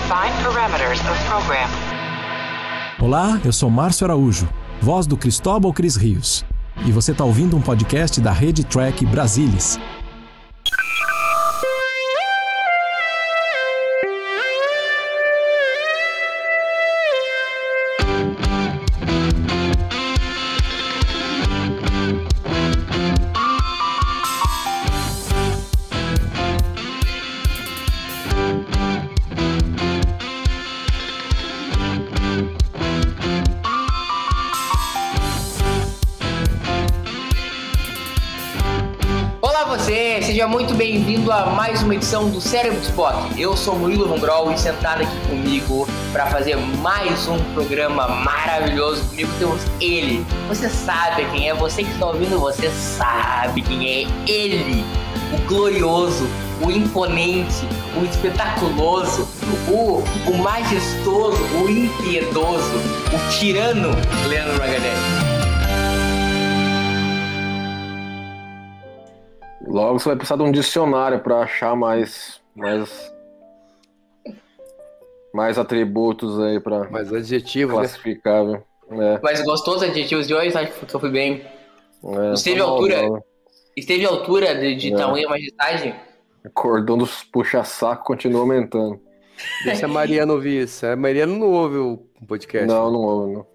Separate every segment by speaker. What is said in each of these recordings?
Speaker 1: Define parameters of program.
Speaker 2: Olá, eu sou Márcio Araújo, voz do Cristóbal Cris Rios. E você está ouvindo um podcast da Rede Track Brasilis.
Speaker 3: Seja muito bem-vindo a mais uma edição do Cérebro de Spock. Eu sou o Murilo Von Grol e sentado aqui comigo para fazer mais um programa maravilhoso. Comigo temos ele. Você sabe quem é, você que está ouvindo, você sabe quem é ele. O glorioso, o imponente, o espetaculoso, o majestoso, o impiedoso, o tirano Leandro Magalhães.
Speaker 4: Logo você vai precisar de um dicionário para achar mais atributos aí para
Speaker 5: mais adjetivos,
Speaker 4: classificável.
Speaker 3: Né? Mas gostou dos adjetivos de hoje? Acho que eu fui bem. Esteve à altura de tamanho e majestade?
Speaker 4: O cordão dos puxa-saco continua aumentando.
Speaker 5: Deixa a Mariana ouvir isso. A Mariana não ouve o podcast.
Speaker 4: Não ouve, não.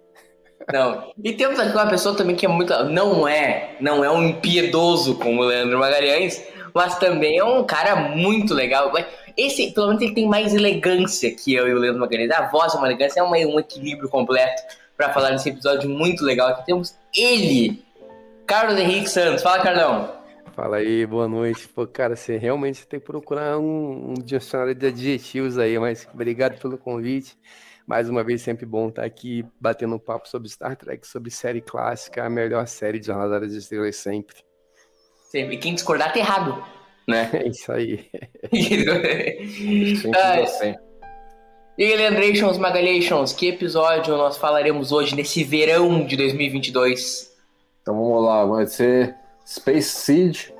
Speaker 3: Não. E temos aqui uma pessoa também que é muito. Não é um impiedoso como o Leandro Magalhães, mas também é um cara muito legal. Esse, pelo menos, ele tem mais elegância que eu e o Leandro Magalhães. A voz é uma elegância, é um equilíbrio completo para falar nesse episódio muito legal. Aqui temos ele, Carlos Henrique Santos. Fala, Carlão.
Speaker 5: Fala aí, boa noite. Pô, cara, você realmente tem que procurar um dicionário de adjetivos aí, mas obrigado pelo convite. Mais uma vez, sempre bom estar aqui batendo um papo sobre Star Trek, sobre série clássica, a melhor série de Jornada das Estrelas sempre.
Speaker 3: Sempre. Quem discordar tá errado, né?
Speaker 5: É isso aí.
Speaker 3: E aí, Leandrations, Magalhations, que episódio nós falaremos hoje, nesse verão de 2022?
Speaker 4: Então vamos lá, vai ser Space Siege,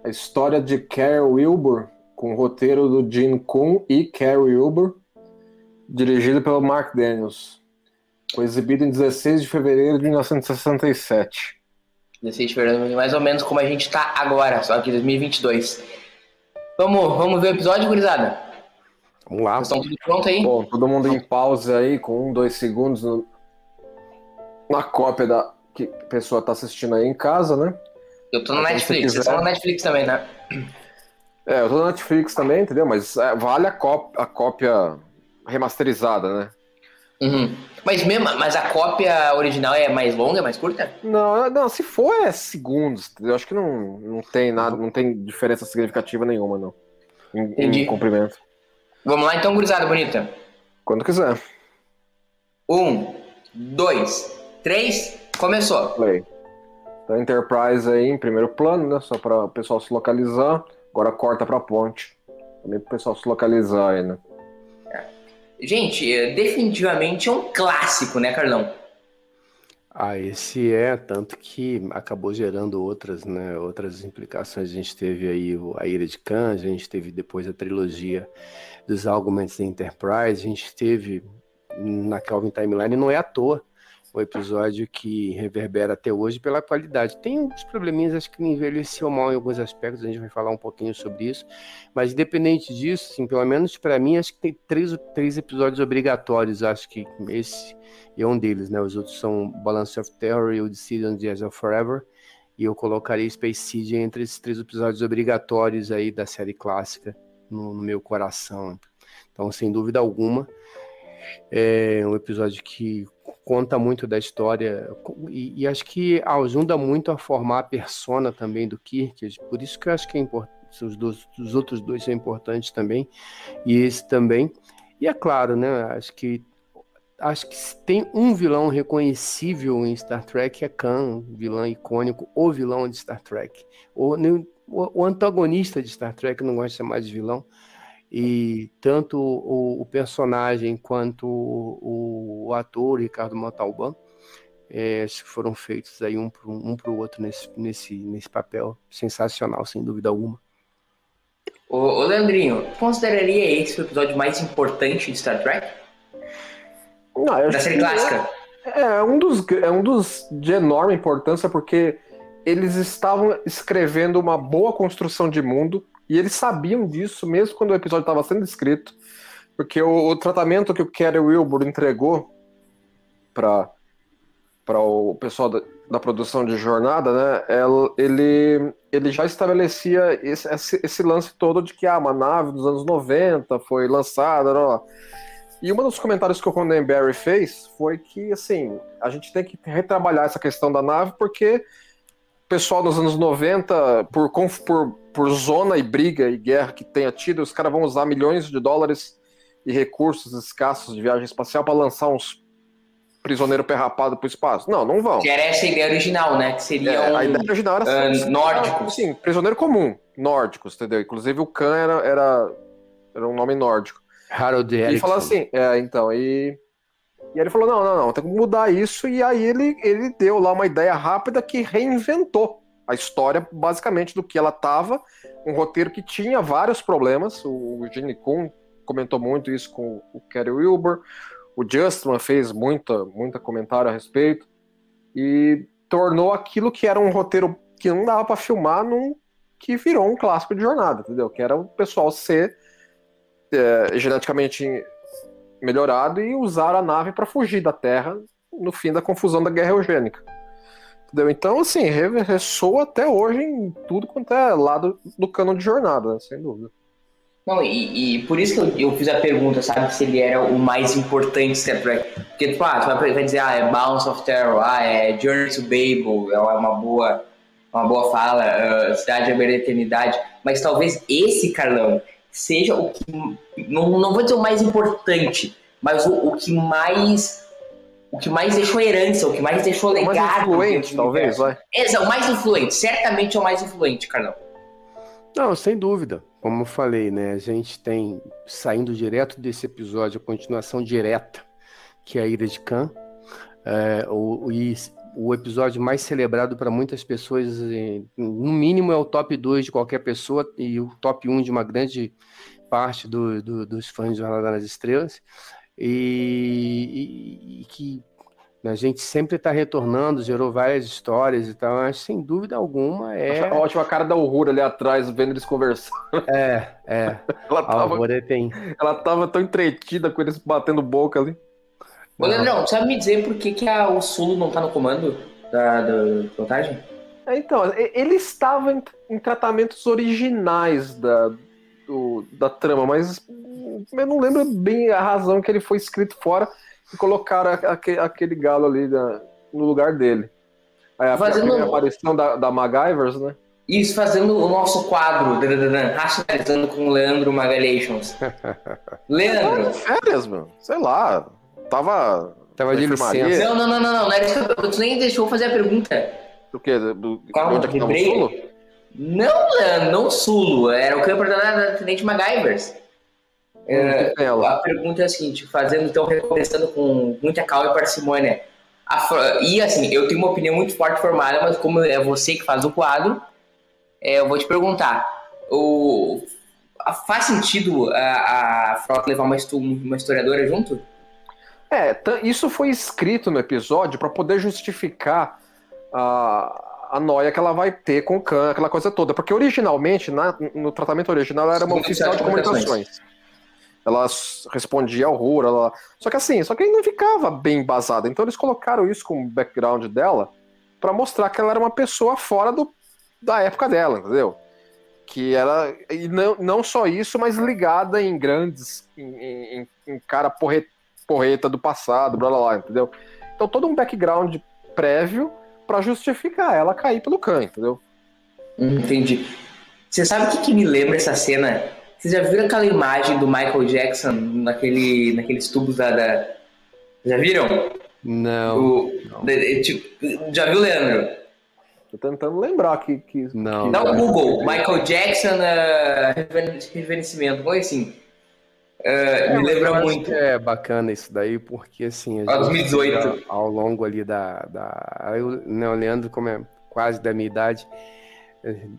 Speaker 4: a história de Carey Wilbur, com o roteiro do Gene Kuhn e Carey Wilbur, dirigido pelo Mark Daniels. Foi exibido em 16 de fevereiro de 1967.
Speaker 3: 16 de fevereiro, mais ou menos como a gente tá agora, só que 2022. Vamos ver o episódio, gurizada?
Speaker 5: Vamos lá.
Speaker 3: Vocês estão tudo pronto aí?
Speaker 4: Bom, todo mundo em pausa aí, com 2 segundos na cópia que a pessoa tá assistindo aí em casa, né?
Speaker 3: Eu tô na Netflix, vocês estão na Netflix também, né?
Speaker 4: Eu tô na Netflix também, entendeu? Mas vale a cópia remasterizada, né?
Speaker 3: Uhum. Mas a cópia original é mais longa, é mais curta?
Speaker 4: Não, se for é segundos, eu acho que não tem nada, não tem diferença significativa nenhuma, não. Em comprimento.
Speaker 3: Vamos lá então, gurizada bonita.
Speaker 4: Quando quiser.
Speaker 3: 1, 2, 3, começou.
Speaker 4: Play. Então Enterprise aí em primeiro plano, né? Só para o pessoal se localizar. Agora corta pra ponte. Também pro pessoal se localizar aí, né?
Speaker 3: Gente, definitivamente é um clássico, né, Carlão?
Speaker 5: Esse tanto que acabou gerando outras implicações. A gente teve aí a Ira de Khan, a gente teve depois a trilogia dos Arguments da Enterprise, a gente teve na Kelvin Timeline, não é à toa, um episódio que reverbera até hoje pela qualidade. Tem uns probleminhas, acho que envelheceu mal em alguns aspectos, a gente vai falar um pouquinho sobre isso, mas independente disso, assim, pelo menos para mim, acho que tem três episódios obrigatórios, acho que esse é um deles, né? Os outros são Balance of Terror e o Decision the Edge of Forever, e eu colocaria Space Siege entre esses 3 episódios obrigatórios aí da série clássica no meu coração. Então, sem dúvida alguma, é um episódio que conta muito da história e acho que ajuda muito a formar a persona também do Kirk, por isso que eu acho que é importante, os outros 2 são importantes também, e esse também, e é claro, né, acho que se tem um vilão reconhecível em Star Trek é Khan, vilão icônico, o vilão de Star Trek, o antagonista de Star Trek, não gosto de chamar de vilão. E tanto o personagem quanto o ator Ricardo Montalbán foram feitos aí um pro outro nesse papel sensacional, sem dúvida alguma.
Speaker 3: Ô Leandrinho, consideraria esse o episódio mais importante de Star Trek?
Speaker 4: Não, eu
Speaker 3: Da
Speaker 4: acho
Speaker 3: série
Speaker 4: que
Speaker 3: clássica?
Speaker 4: é um dos de enorme importância, porque eles estavam escrevendo uma boa construção de mundo e eles sabiam disso mesmo quando o episódio estava sendo escrito, porque o tratamento que o Kerry Wilbur entregou para o pessoal da produção de Jornada, né, ele já estabelecia esse lance todo de que uma nave dos anos 90 foi lançada, ó. E um dos comentários que o Roddenberry fez foi que, assim, a gente tem que retrabalhar essa questão da nave, porque o pessoal nos anos 90, por zona e briga e guerra que tenha tido, os caras vão usar milhões de dólares e recursos escassos de viagem espacial para lançar uns prisioneiros perrapados pro espaço. Não vão.
Speaker 3: Que era essa a ideia original, né? Que seriam
Speaker 4: A ideia original era
Speaker 3: nórdicos.
Speaker 4: Sim, prisioneiro comum, nórdicos, entendeu? Inclusive o Khan era um nome nórdico.
Speaker 5: Harold Erickson.
Speaker 4: E falou assim, e ele falou, não, tem que mudar isso, e aí ele deu lá uma ideia rápida que reinventou a história, basicamente, do que ela tava, um roteiro que tinha vários problemas, o Gene Coon comentou muito isso com o Kerry Wilbur, o Justman fez muita comentário a respeito, e tornou aquilo que era um roteiro que não dava pra filmar, que virou um clássico de Jornada, entendeu? Que era o pessoal ser geneticamente melhorado e usar a nave para fugir da Terra no fim da confusão da guerra eugênica. Entendeu? Então, assim, ressoa até hoje em tudo quanto é lado do cano de Jornada, né? Sem dúvida.
Speaker 3: Não, e por isso que eu fiz a pergunta, sabe, se ele era o mais importante Star Trek. Porque, tu vai dizer, é Bounce of Terror, é Journey to Babel, é uma boa fala, Cidade da Eternidade, mas talvez esse, Carlão, seja o que, não vou dizer o mais importante, mas o que mais deixou herança, o que mais deixou legado.
Speaker 4: O mais influente, talvez, vai.
Speaker 3: O mais influente, certamente é o mais influente, Carlão.
Speaker 5: Não, sem dúvida. Como eu falei, né? A gente tem, saindo direto desse episódio, a continuação direta, que é a Ira de Khan. O episódio mais celebrado para muitas pessoas, no mínimo é o top 2 de qualquer pessoa e o top 1 de uma grande parte dos fãs de Jornada nas Estrelas, e que a gente sempre está retornando, gerou várias histórias e tal, mas sem dúvida alguma
Speaker 4: é... Ótima a cara da Uhura ali atrás, vendo eles conversando. Ela tava tão entretida com eles batendo boca ali.
Speaker 3: Ô, Leandrão, sabe me dizer por que o Sulu não tá no comando da pilotagem?
Speaker 4: Então, ele estava em tratamentos originais da trama, mas eu não lembro bem a razão que ele foi escrito fora e colocaram aquele galo ali no lugar dele. A aparição da MacGyvers, né?
Speaker 3: Isso, fazendo o nosso quadro, racionalizando com o Leandro Magalhations. Leandro.
Speaker 4: Férias, mano. Sei lá. Tava
Speaker 5: de licença.
Speaker 3: Não era isso que tu nem deixou fazer a pergunta.
Speaker 4: Do quê?
Speaker 3: Calma,
Speaker 4: onde é que tava o Sulo?
Speaker 3: Não, Leandro, não o Sulo. Era o camper da Tenente MacGyvers. A pergunta é a seguinte, recomeçando com muita calma e parcimônia. E assim, eu tenho uma opinião muito forte formada, mas como é você que faz o quadro, eu vou te perguntar. Faz sentido a Frota levar uma historiadora junto?
Speaker 4: Isso foi escrito no episódio para poder justificar a noia que ela vai ter com o Khan, aquela coisa toda. Porque originalmente, no tratamento original, ela era uma oficial de comunicações. Ela respondia ao Uhura. Só que ele não ficava bem embasado. Então eles colocaram isso como background dela para mostrar que ela era uma pessoa fora da época dela, entendeu? Que ela, e não só isso, mas ligada em grandes, em cara porreta do passado, blá blá blá, entendeu? Então todo um background prévio pra justificar ela cair pelo Khan, entendeu?
Speaker 3: Entendi. Você sabe o que me lembra essa cena? Vocês já viram aquela imagem do Michael Jackson naqueles tubos da... Já viram?
Speaker 5: Não.
Speaker 3: Já viu, Leandro?
Speaker 4: Tô tentando lembrar que
Speaker 5: não.
Speaker 3: Dá o Google, Michael Jackson, rejuvenescimento, coisa assim. Me lembra muito.
Speaker 5: É bacana isso daí, porque assim,
Speaker 3: 2018.
Speaker 5: Ao longo ali o Leandro, como é quase da minha idade,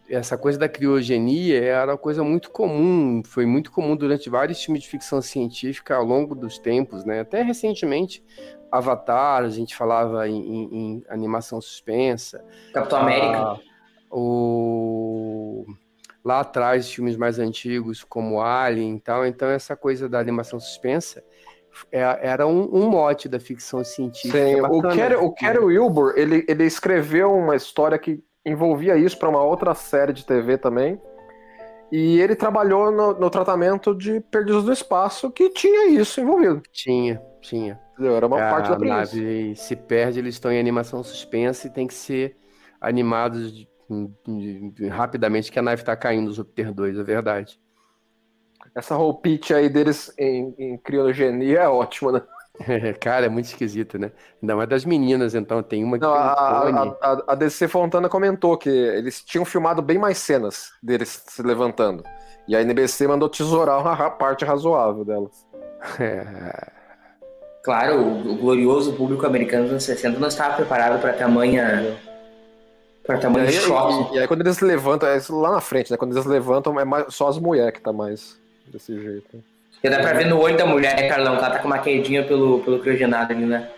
Speaker 5: Essa coisa da criogenia era uma coisa muito comum, foi muito comum durante vários filmes de ficção científica ao longo dos tempos, né? Até recentemente, Avatar, a gente falava em animação suspensa.
Speaker 3: Capitão América.
Speaker 5: Lá atrás, filmes mais antigos, como Alien e tal. Então, essa coisa da animação suspensa era um mote da ficção científica.
Speaker 4: Sim, o Cary Wilbur, ele escreveu uma história que envolvia isso para uma outra série de TV também. E ele trabalhou no tratamento de Perdidos no Espaço, que tinha isso envolvido.
Speaker 5: Tinha.
Speaker 4: Era uma parte da premissa.
Speaker 5: A nave se perde, eles estão em animação suspensa e tem que ser animados rapidamente, que a nave está caindo no Júpiter 2, é verdade.
Speaker 4: Essa roupinha aí deles em criogenia é ótima, né?
Speaker 5: Cara, é muito esquisita, né? Ainda mais das meninas, então tem uma que
Speaker 4: Não,
Speaker 5: tem
Speaker 4: a DC Fontana comentou que eles tinham filmado bem mais cenas deles se levantando. E a NBC mandou tesourar uma parte razoável delas.
Speaker 3: Claro, o glorioso público americano dos anos 60 não estava preparado para tamanho choque.
Speaker 4: E aí quando eles levantam, é isso lá na frente, né? Quando eles levantam, só as mulheres que tá mais desse jeito.
Speaker 3: E dá pra ver no olho da mulher, né, Carlão? Que ela tá com uma quedinha pelo criogenado ali, né?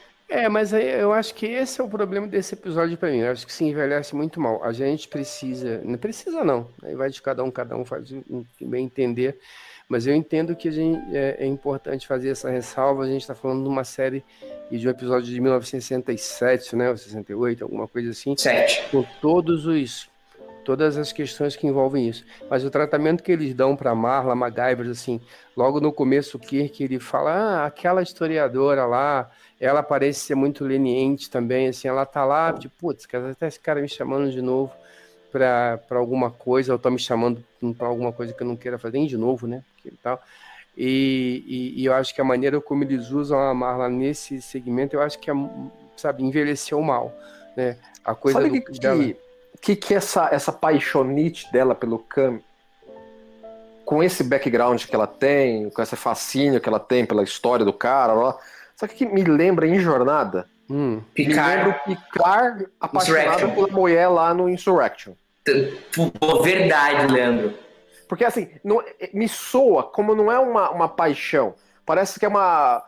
Speaker 5: Mas aí eu acho que esse é o problema desse episódio pra mim. Eu acho que se envelhece muito mal. A gente precisa... Não precisa, não. Aí vai de cada um faz bem entender. Mas eu entendo que é importante fazer essa ressalva. A gente está falando de uma série e de um episódio de 1967, né? Ou 68, alguma coisa assim.
Speaker 3: 7.
Speaker 5: Com todas as questões que envolvem isso. Mas o tratamento que eles dão para Marla MacGyver, assim, logo no começo, o Kirk, ele fala, aquela historiadora lá, ela parece ser muito leniente também, assim, ela tá lá, tipo, putz, até esse cara me chamando de novo para alguma coisa, eu tô me chamando para alguma coisa que eu não queira fazer, nem de novo, né? E tal. E eu acho que a maneira como eles usam a Marla nesse segmento, eu acho que, envelheceu mal, né? A coisa
Speaker 4: Sabe que essa paixonite dela pelo Khan, com esse background que ela tem, com esse fascínio que ela tem pela história do cara, lá, sabe o que me lembra em Jornada?
Speaker 3: Picard.
Speaker 4: Me lembra Picard apaixonado pela mulher lá no Insurrection.
Speaker 3: Verdade, Leandro.
Speaker 4: Porque assim, me soa como não é uma paixão. Parece que é uma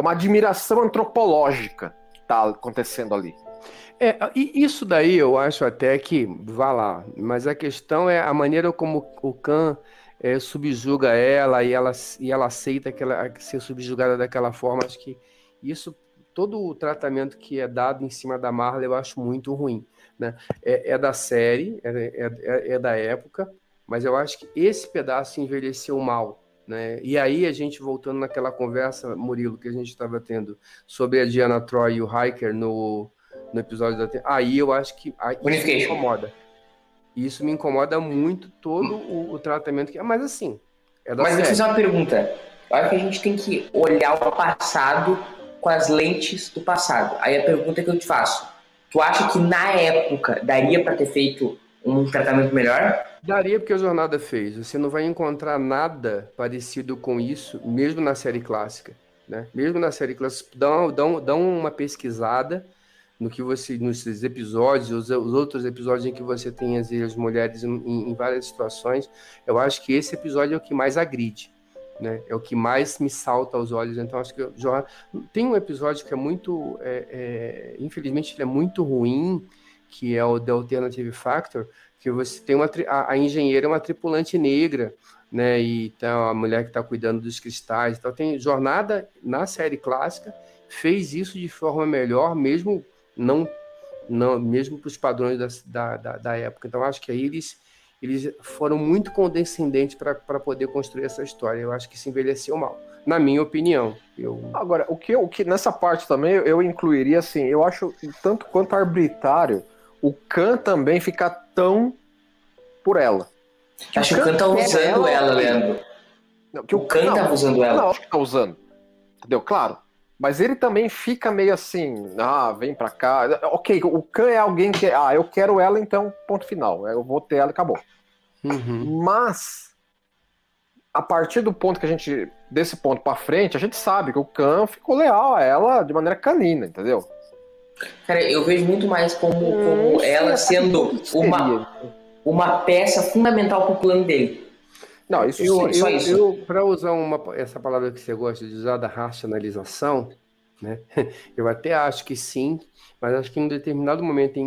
Speaker 4: admiração antropológica que tá acontecendo ali.
Speaker 5: E isso daí eu acho até que vá lá, mas a questão é a maneira como o Khan subjuga ela e ela aceita ser subjugada daquela forma. Acho que isso, todo o tratamento que é dado em cima da Marla, eu acho muito ruim, né? É da série, é da época, mas eu acho que esse pedaço envelheceu mal, né? E aí a gente voltando naquela conversa, Murilo, que a gente estava tendo sobre a Deanna Troi e o Riker no episódio aí eu acho que isso me incomoda. Isso me incomoda muito, todo o tratamento que... Mas assim, é da série.
Speaker 3: Mas vou te fazer uma pergunta. Eu acho que a gente tem que olhar o passado com as lentes do passado. Aí a pergunta que eu te faço: tu acha que na época daria para ter feito um tratamento melhor?
Speaker 5: Daria, porque a Jornada fez. Você não vai encontrar nada parecido com isso, mesmo na série clássica, né? Mesmo na série clássica, dão uma pesquisada nos episódios, os outros episódios em que você tem as mulheres em várias situações. Eu acho que esse episódio é o que mais agride, né? É o que mais me salta aos olhos. Então acho que tem um episódio que é muito, infelizmente ele é muito ruim, que é o The Alternative Factor, que você tem a engenheira é uma tripulante negra, né? E então a mulher que está cuidando dos cristais. Então tem Jornada na série clássica fez isso de forma melhor, mesmo mesmo para os padrões da época. Então acho que aí eles foram muito condescendentes para poder construir essa história. Eu acho que se envelheceu mal, na minha opinião.
Speaker 4: Agora, o que nessa parte também eu incluiria, assim, eu acho tanto quanto arbitrário o Khan também ficar tão por ela.
Speaker 3: Acho que o Khan tá usando ela, Leandro. O Khan tá usando ela.
Speaker 4: Não, acho que tá usando. Entendeu? Claro. Mas ele também fica meio assim, vem pra cá. Ok, o Khan é alguém que, eu quero ela, então, ponto final. Eu vou ter ela e acabou.
Speaker 5: Uhum.
Speaker 4: Mas, a partir do ponto que desse ponto pra frente, a gente sabe que o Khan ficou leal a ela de maneira canina, entendeu?
Speaker 3: Cara, eu vejo muito mais como ela sendo uma peça fundamental pro plano dele.
Speaker 5: Não, isso para usar essa palavra que você gosta de usar, da racionalização, né? Eu até acho que sim, mas acho que em um determinado momento,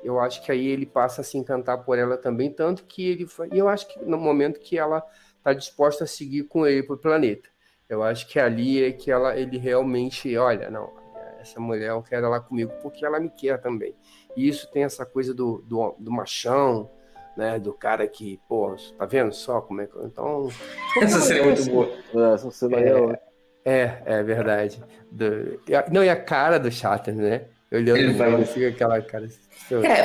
Speaker 5: eu acho que aí ele passa a se encantar por ela também, tanto que eu acho que no momento que ela está disposta a seguir com ele para o planeta. Eu acho que ali é que ele realmente, olha, não, essa mulher eu quero ela comigo porque ela me quer também. E isso tem essa coisa do machão, né, do cara que, pô, tá vendo só como é que... Então...
Speaker 3: Essa seria muito boa.
Speaker 4: Essa cena
Speaker 5: é verdade. Não, e a cara do Shatner, né? Olhando pra você, aquela cara...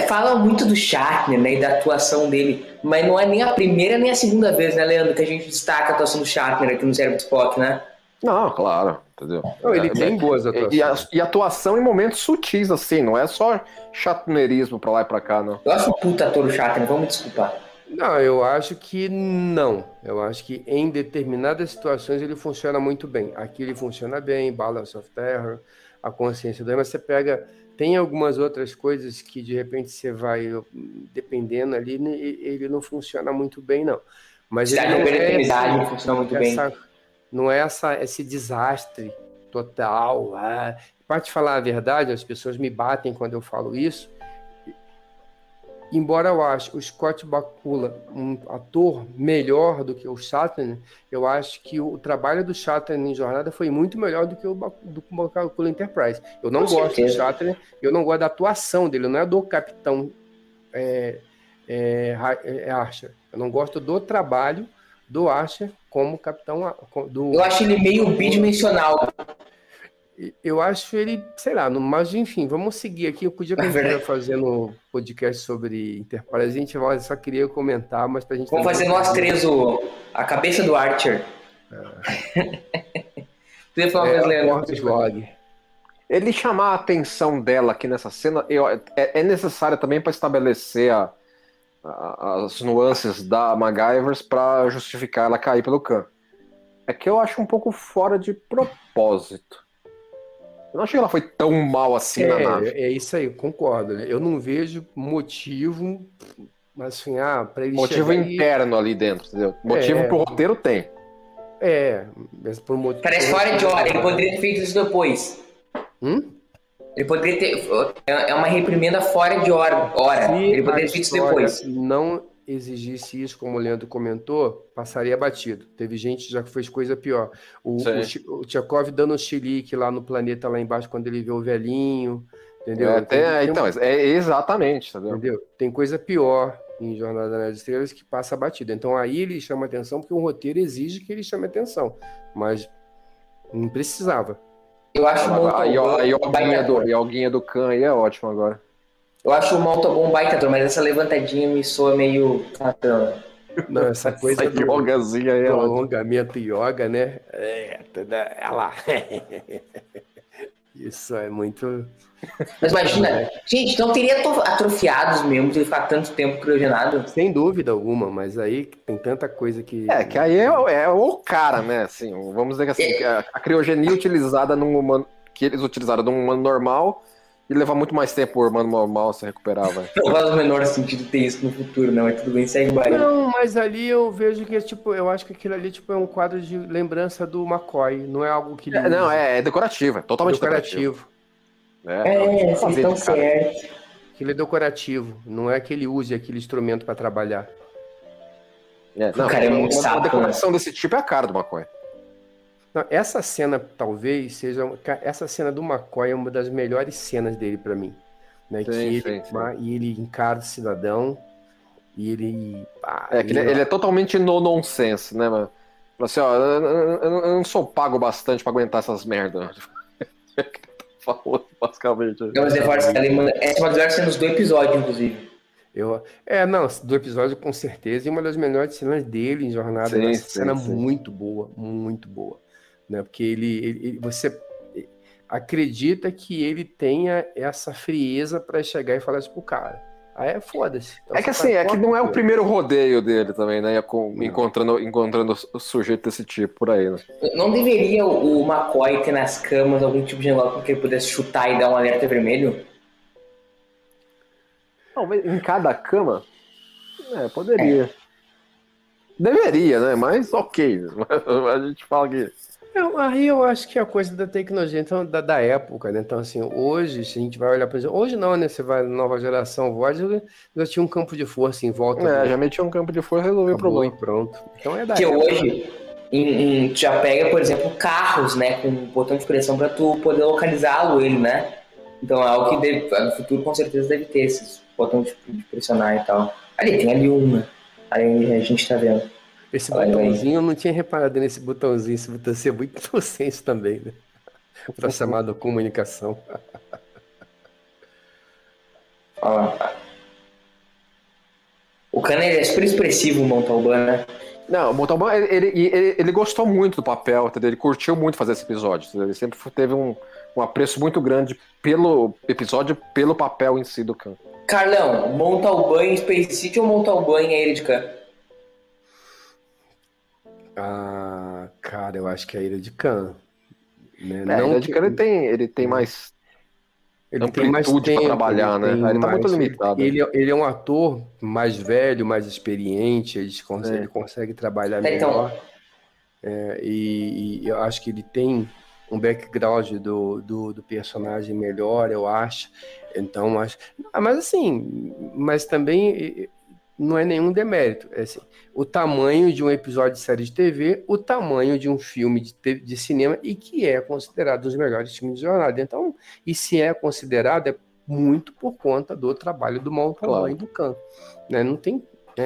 Speaker 3: Fala muito do Shatner, né, e da atuação dele, mas não é nem a primeira nem a segunda vez, né, Leandro, que a gente destaca a atuação do Shatner aqui no Cérebro de Spock, né?
Speaker 4: Não, claro, entendeu?
Speaker 5: Não, ele tem boas atuações.
Speaker 4: E atuação em momentos sutis, assim, não é só Shatnerismo pra lá e pra cá, não.
Speaker 3: Eu acho um puta ator o Shatner, vamos me desculpar.
Speaker 5: Não, eu acho que não. Eu acho que em determinadas situações ele funciona muito bem. Aqui ele funciona bem, Balance of Terror, A Consciência do Erro, mas você pega... Tem algumas outras coisas que de repente você vai dependendo ali, ele não funciona muito bem, não. Mas ele
Speaker 3: não funciona muito bem.
Speaker 5: Não é esse desastre total. Para te falar a verdade, as pessoas me batem quando eu falo isso. Embora eu ache o Scott Bakula um ator melhor do que o Shatner, eu acho que o trabalho do Shatner em Jornada foi muito melhor do que o Bakula Enterprise. Eu não gosto do Shatner, eu não gosto da atuação dele, não é do Capitão Archer. Eu não gosto do trabalho do Archer como Capitão...
Speaker 3: Eu acho ele meio bidimensional.
Speaker 5: Eu acho ele, sei lá, mas enfim, vamos seguir aqui. O dia que a gente estiver fazendo podcast sobre Enterprise, a gente só queria comentar, mas pra gente...
Speaker 3: Vamos fazer nós três a cabeça do Archer. Tu ia falar Leandro.
Speaker 4: Ele chamar a atenção dela aqui nessa cena é necessário também para estabelecer as nuances da MacGyver para justificar ela cair pelo Khan. É que eu acho um pouco fora de propósito. Eu não achei que ela foi tão mal assim na nave.
Speaker 5: É isso aí, concordo. Né? Eu não vejo motivo, assim, para ele
Speaker 4: motivo interno ali dentro, entendeu? Motivo pro roteiro tem.
Speaker 5: Mas por motivo...
Speaker 3: Parece fora de hora, ele poderia ter feito isso depois. Ele poderia ter... É uma reprimenda fora de hora. Ele poderia ter feito isso depois.
Speaker 5: Não exigisse isso, como o Leandro comentou, passaria batido. Teve gente que já fez coisa pior. O Tchekov dando um chilique lá no planeta, lá embaixo, quando ele vê o velhinho, entendeu?
Speaker 4: Exatamente,
Speaker 5: entendeu? Tem coisa pior em Jornada nas Estrelas que passa batido. Então aí ele chama atenção, porque o roteiro exige que ele chame atenção. Mas não precisava.
Speaker 3: Eu acho
Speaker 4: a Alguinha do Khan aí é ótimo agora.
Speaker 3: Eu acho o Maltobon baita ator, mas essa levantadinha me soa meio...
Speaker 5: Não, essa coisa
Speaker 4: do yogazinha aí,
Speaker 5: alongamento yoga, né? Ela... Isso é muito...
Speaker 3: Mas imagina, gente, não teria atrofiado os membros ele ficar tanto tempo criogenado?
Speaker 5: Sem dúvida alguma, mas aí tem tanta coisa que...
Speaker 4: que aí é o cara, né? Assim, vamos dizer que assim, a criogenia utilizada num humano, que eles utilizaram num humano normal... E levar muito mais tempo o humano normal se recuperar, velho.
Speaker 3: Não faz o menor sentido ter isso no futuro, não. Mas tudo bem, segue o barulho.
Speaker 5: Não, mas ali eu vejo que eu acho que aquilo ali é um quadro de lembrança do McCoy. Não é algo que ele usa.
Speaker 4: Não, é decorativo, é totalmente decorativo.
Speaker 3: Vocês estão certos.
Speaker 5: Aquilo é decorativo, não é que ele use aquele instrumento para trabalhar.
Speaker 4: Uma decoração desse tipo é a cara do McCoy.
Speaker 5: Não, essa cena talvez seja... Essa cena do McCoy é uma das melhores cenas dele pra mim. Né? Sim. E ele encara o cidadão e ele...
Speaker 4: ele é totalmente no-nonsense, né, mano? Assim, eu não sou pago bastante pra aguentar essas merdas. Falou, basicamente.
Speaker 3: Essa é uma das melhores cenas do episódio, inclusive.
Speaker 5: Do episódio com certeza. E uma das melhores cenas dele em Jornada. Cena muito boa, muito boa. Né? Porque você acredita que ele tenha essa frieza para chegar e falar isso pro cara. Aí foda-se. Então,
Speaker 4: que não é o primeiro rodeio dele também, né? Encontrando o sujeito desse tipo por aí, né?
Speaker 3: Não deveria o McCoy ter nas camas algum tipo de negócio que ele pudesse chutar e dar um alerta vermelho?
Speaker 4: Talvez em cada cama? Poderia. Deveria, né? Mas ok. A gente fala que...
Speaker 5: Aí eu acho que é a coisa da tecnologia, então, da época, né? Então, assim, hoje, se a gente vai olhar, por exemplo, hoje não, né? Você vai na nova geração, já tinha um campo de força em volta.
Speaker 4: Já metia um campo de força e resolveu o problema.
Speaker 5: E pronto. Então é da
Speaker 3: que
Speaker 5: época.
Speaker 3: hoje já pega, por exemplo, carros, né? Com botão de pressão para tu poder localizá-lo, ele, né? Então é algo que no futuro com certeza deve ter esses botões de pressionar e tal. Tem ali um, né? Aí a gente tá vendo.
Speaker 5: Esse botãozinho, eu não tinha reparado nesse botãozinho. Esse botãozinho é muito inocente também, né? Para chamada comunicação.
Speaker 3: O Khan é super expressivo, o Montalban, né?
Speaker 4: Não, o Montalban, ele gostou muito do papel, entendeu? Ele curtiu muito fazer esse episódio. Entendeu? Ele sempre teve um apreço muito grande pelo episódio, pelo papel em si do Khan.
Speaker 3: Carlão, Montalban em Space City ou Montalban em A Ilha de Khan?
Speaker 5: Cara, eu acho que é a Ilha de Khan. Né?
Speaker 4: A Ilha de Khan ele tem mais amplitude para trabalhar, né? Ele tá muito limitado.
Speaker 5: Ele é um ator mais velho, mais experiente, ele consegue trabalhar melhor. E eu acho que ele tem um background do personagem melhor, eu acho. Então, mas também não é nenhum demérito. É assim, o tamanho de um episódio de série de TV, o tamanho de um filme de cinema, e que é considerado um dos melhores filmes de jornada. Então, e se é considerado, é muito por conta do trabalho do Montalban e do Khan. Né? Não tem...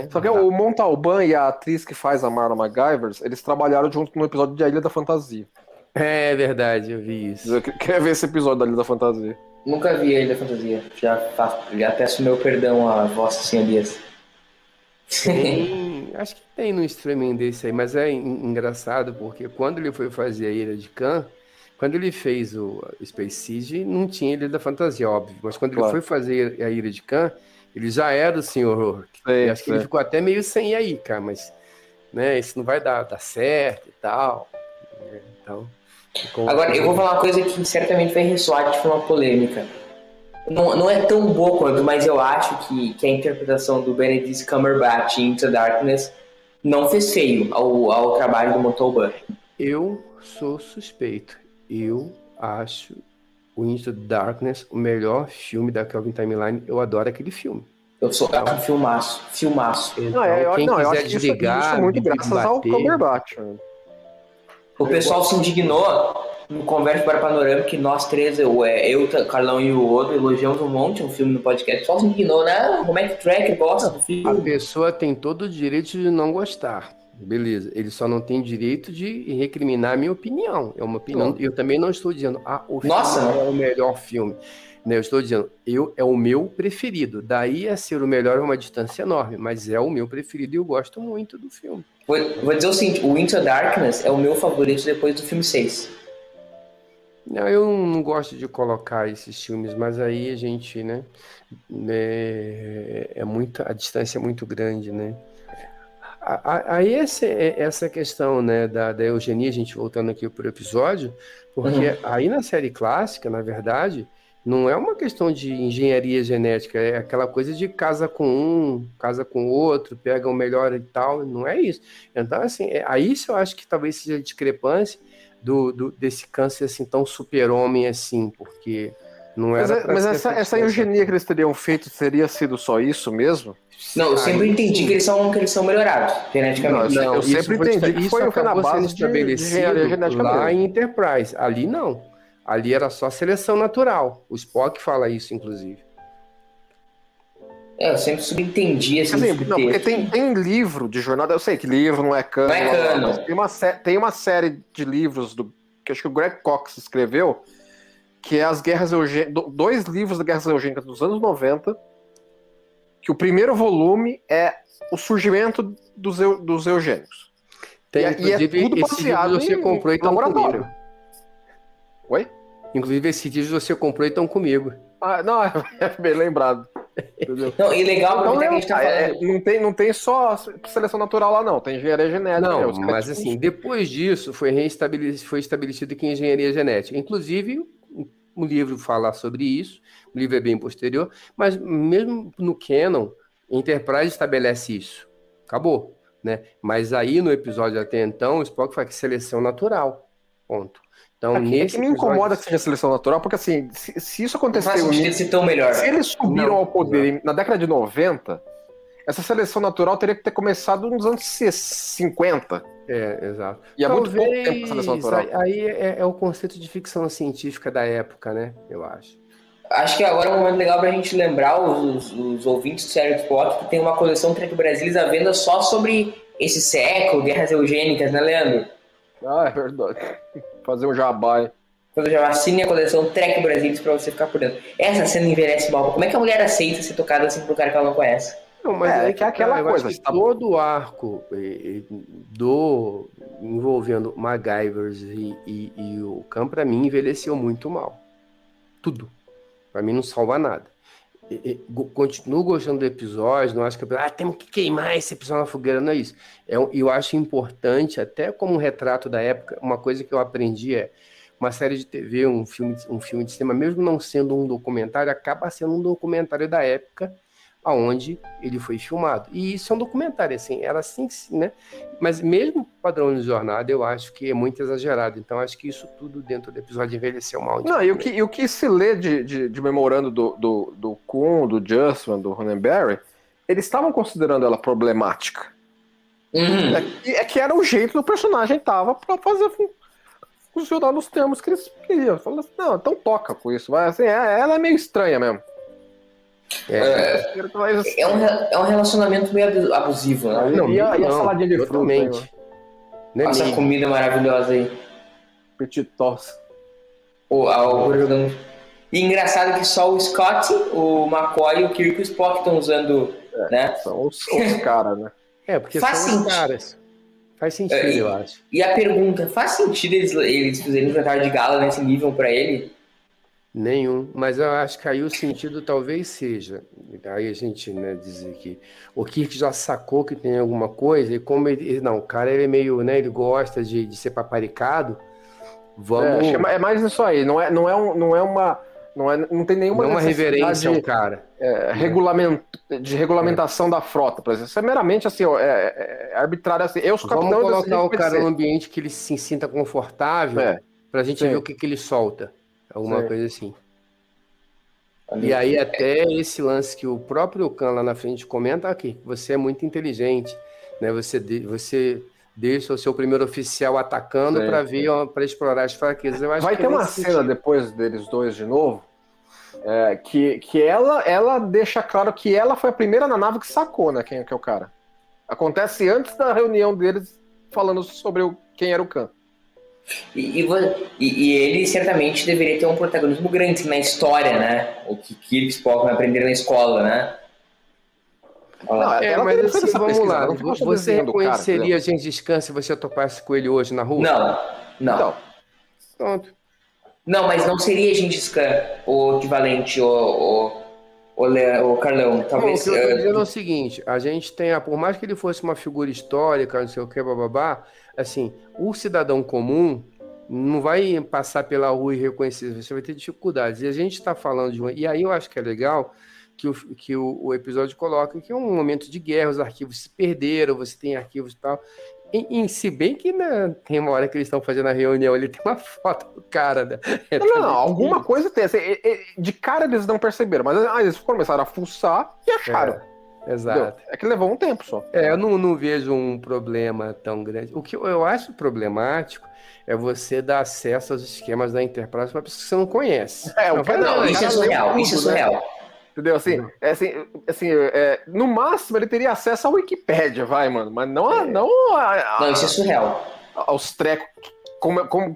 Speaker 5: Só que o Montalban e a atriz que faz a Marla McGyver, eles trabalharam junto no episódio de A Ilha da Fantasia. É verdade, eu vi isso. Eu queria ver esse episódio da Ilha da Fantasia.
Speaker 3: Nunca vi A Ilha da Fantasia. Já peço meu perdão a vossas senhorias.
Speaker 5: Acho que tem no streaming desse aí, mas é engraçado porque quando ele foi fazer a Ilha de Khan, quando ele fez o Space Siege, não tinha Ilha da Fantasia, óbvio, mas quando ele foi fazer a Ilha de Khan, ele já era o Sr. Horror. Acho que ele ficou até meio sem aí, cara, mas né, isso não vai dar certo e tal. Então,
Speaker 3: agora, eu vou falar uma coisa que certamente vai ressoar de forma polêmica. Não é tão boa quanto, mas eu acho que a interpretação do Benedict Cumberbatch em Into Darkness não fez feio ao trabalho do Montalban.
Speaker 5: Eu sou suspeito. Eu acho o Into Darkness o melhor filme da Kelvin Timeline. Eu adoro aquele filme.
Speaker 3: Eu sou um filmaço.
Speaker 5: Então, quem quiser desligar,
Speaker 4: isso é muito graças ao Cumberbatch.
Speaker 3: O pessoal se indignou no Conversa para Panorama, que nós três, eu, Carlão e o Odo, elogiamos um monte um filme no podcast. O pessoal se indignou, né? Como é que o Track gosta do filme?
Speaker 5: A pessoa tem todo o direito de não gostar. Beleza. Ele só não tem direito de recriminar a minha opinião. É uma opinião. Eu também não estou dizendo, o filme é o melhor filme. Eu estou dizendo, é o meu preferido. Daí a ser o melhor é uma distância enorme, mas é o meu preferido e eu gosto muito do filme.
Speaker 3: Vou dizer o seguinte, o Into Darkness é o meu favorito depois do filme 6.
Speaker 5: Não, eu não gosto de colocar esses filmes, mas aí a gente, né, a distância é muito grande, né. Aí essa questão, né, da eugenia, a gente voltando aqui para o episódio, porque aí na série clássica, na verdade, não é uma questão de engenharia genética, é aquela coisa de casa com um, casa com o outro, pega o melhor e tal, não é isso. Então, assim, aí isso eu acho que talvez seja a discrepância desse câncer assim, tão super-homem assim, porque não era...
Speaker 4: Mas essa eugenia que eles teriam feito teria sido só isso mesmo?
Speaker 3: Não, eu sempre entendi que eles são melhorados geneticamente.
Speaker 4: Não, eu sempre entendi que foi na base de engenharia genética
Speaker 5: lá
Speaker 4: mesmo.
Speaker 5: Em Enterprise. Ali não. Ali era só seleção natural. O Spock fala isso, inclusive.
Speaker 3: Eu sempre subentendi esse
Speaker 4: não, porque tem livro de jornada, eu sei que livro não é cano.
Speaker 3: Não é cano.
Speaker 4: Tem uma série de livros que acho que o Greg Cox escreveu, que é as Guerras Eugênicas, 2 livros das Guerras Eugênicas dos anos 90, que o primeiro volume é o surgimento dos eugênicos. E é tudo baseado
Speaker 5: você comprou, então,
Speaker 4: laboratório.
Speaker 5: Comigo.
Speaker 4: Oi?
Speaker 5: Inclusive, esse livro você comprou e estão comigo.
Speaker 4: Não, é bem lembrado. Entendeu?
Speaker 3: Não, e legal
Speaker 4: então,
Speaker 3: que a gente tá falando...
Speaker 4: não tem só seleção natural lá, não. Tem engenharia genética.
Speaker 5: Não, mas assim, depois disso foi estabelecido que engenharia genética. Inclusive, O livro fala sobre isso, o livro é bem posterior, mas mesmo no canon, Enterprise estabelece isso. Acabou, né? Mas aí no episódio até então, o Spock fala que seleção natural. Ponto. Então,
Speaker 4: nesse que me incomoda que seja seleção natural, porque assim, se isso aconteceu...
Speaker 3: Se
Speaker 4: eles subiram ao poder na década de 90, essa seleção natural teria que ter começado nos anos 50.
Speaker 5: Exato.
Speaker 4: E há muito pouco tempo a seleção natural.
Speaker 5: Aí é o conceito de ficção científica da época, né? Eu acho.
Speaker 3: Acho que agora é um momento legal pra gente lembrar os ouvintes do Série do Spock que tem uma coleção Trek Brasilis à venda só sobre esse século, guerras eugênicas, né, Leandro?
Speaker 4: Ah, é verdade. Fazer um jabá.
Speaker 3: Quando já assine a coleção Trek Brasilis pra você ficar por dentro. Essa cena envelhece mal. Como é que a mulher aceita ser tocada assim por um cara que ela não conhece?
Speaker 5: Não, mas é que é aquela coisa. Todo o arco envolvendo MacGyvers e o Khan, pra mim, envelheceu muito mal. Tudo. Pra mim não salva nada. Continuo gostando do episódio, não acho que temos que queimar esse episódio na fogueira, não é isso. Eu acho importante, até como um retrato da época, uma coisa que eu aprendi uma série de TV, um filme de cinema, mesmo não sendo um documentário, acaba sendo um documentário da época aonde ele foi filmado. E isso é um documentário, assim, era assim, né? Mas mesmo padrão de jornada, eu acho que é muito exagerado. Então, acho que isso tudo dentro do episódio envelheceu mal.
Speaker 4: Não, e o que se lê de memorando do Kuhn, do Justman, do Roddenberry, eles estavam considerando ela problemática. É que era o jeito do personagem tava pra fazer funcionar nos termos que eles queriam. Falaram assim, não, então toca com isso. Mas, assim, ela é meio estranha mesmo.
Speaker 3: É um relacionamento meio abusivo, né?
Speaker 4: E a saladinha de fruta.
Speaker 3: Essa comida maravilhosa aí.
Speaker 4: Petitos.
Speaker 3: E engraçado que só o Scott, o McCoy, o Kirk e o Spock estão usando, né?
Speaker 4: São os caras, né?
Speaker 5: Porque são os caras. Faz sentido, eu acho.
Speaker 3: E a pergunta, faz sentido eles fazerem um jantar de gala nesse nível pra ele?
Speaker 5: Nenhum, mas eu acho que aí o sentido talvez seja, aí a gente, né, dizer que o Kirk já sacou que tem alguma coisa, e como o cara ele é meio, né, ele gosta de ser paparicado, vamos...
Speaker 4: É mais isso aí, não tem nenhuma
Speaker 5: uma reverência ao cara.
Speaker 4: De regulamentação da frota, por exemplo. Isso é meramente assim, é arbitrário assim.
Speaker 5: Vamos colocar o cara no ambiente que ele se sinta confortável, pra gente ver o que ele solta. Alguma coisa assim. E aí até esse lance que o próprio Khan lá na frente comenta aqui, você é muito inteligente, né? Você deixa o seu primeiro oficial atacando para explorar as fraquezas. Eu acho
Speaker 4: vai
Speaker 5: que
Speaker 4: ter uma cena depois deles dois de novo, que ela deixa claro que ela foi a primeira na nave que sacou, né? Quem é o cara. Acontece antes da reunião deles falando sobre quem era o Khan.
Speaker 3: E ele certamente deveria ter um protagonismo grande na história, né? O que Kirk e Spock vai aprender na escola, né?
Speaker 5: Mas assim, vamos lá. Você reconheceria a Gengis Khan se você topasse com ele hoje na rua?
Speaker 3: Não.
Speaker 5: Pronto.
Speaker 3: Não, mas não seria Gengis Khan o equivalente, o Carlão. Talvez.
Speaker 5: O que eu tô dizendo é o seguinte: a gente tem, por mais que ele fosse uma figura histórica, não sei o que, bababá, assim, o cidadão comum não vai passar pela rua e reconhecer, você vai ter dificuldades. E a gente está falando de e aí eu acho que é legal que o episódio coloca que é um momento de guerra, os arquivos se perderam, você tem arquivos e tal. Se bem que tem uma hora que eles estão fazendo a reunião, ele tem uma foto do cara, né?
Speaker 4: Não, alguma coisa tem. Assim, de cara eles não perceberam, mas eles começaram a fuçar e acharam.
Speaker 5: Exato.
Speaker 4: Entendeu? É que levou um tempo só.
Speaker 5: Eu não vejo um problema tão grande. O que eu acho problemático é você dar acesso aos esquemas da Enterprise para uma pessoa que você não conhece.
Speaker 3: Isso é surreal.
Speaker 4: Entendeu? No máximo ele teria acesso à Wikipédia, mano. Mas não
Speaker 3: isso é surreal.
Speaker 4: Aos trecos.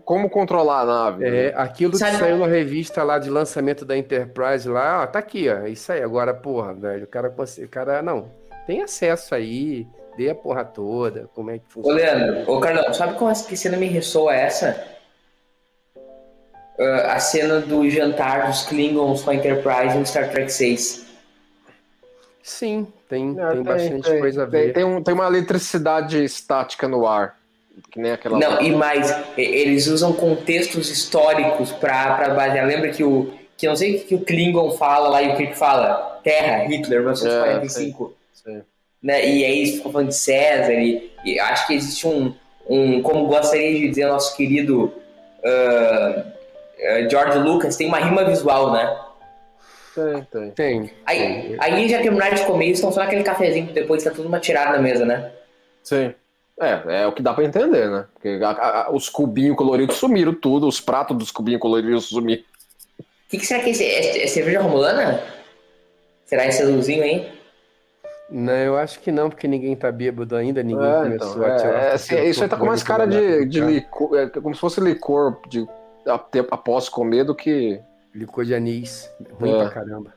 Speaker 4: Como controlar a nave.
Speaker 5: Aquilo que saiu na revista lá de lançamento da Enterprise lá, tá aqui, ó. Isso aí. Agora, porra, velho, o cara não. Tem acesso aí, dê a porra toda, como é que funciona.
Speaker 3: Leandro, Carlão, sabe como que cena me ressoa essa? A cena do jantar dos Klingons com a Enterprise no Star Trek 6.
Speaker 5: Sim, tem bastante coisa a ver.
Speaker 4: Tem uma eletricidade estática no ar. Que nem aquela...
Speaker 3: Não, e mais, eles usam contextos históricos pra basear. Lembra que que eu não sei o que o Klingon fala lá e o Kirk fala? Terra, Hitler, 1945.
Speaker 4: Sim.
Speaker 3: Né? E aí eles ficam falando de César. E acho que existe como gostaria de dizer nosso querido George Lucas, tem uma rima visual, né?
Speaker 5: Tem.
Speaker 3: Aí já terminaram de comer e estão só naquele cafezinho depois tá tudo uma tirada na mesa, né?
Speaker 4: Sim. É o que dá pra entender, né? Porque os cubinhos coloridos sumiram tudo, os pratos dos cubinhos coloridos sumiram.
Speaker 3: O que será que é cerveja romulana? Será esse azulzinho aí?
Speaker 5: Não, eu acho que não, porque ninguém tá bêbado ainda, ninguém começou a tirar.
Speaker 4: Isso aí tá com mais cara de licor, como se fosse licor após comer do que...
Speaker 5: Licor de anis, ruim pra caramba.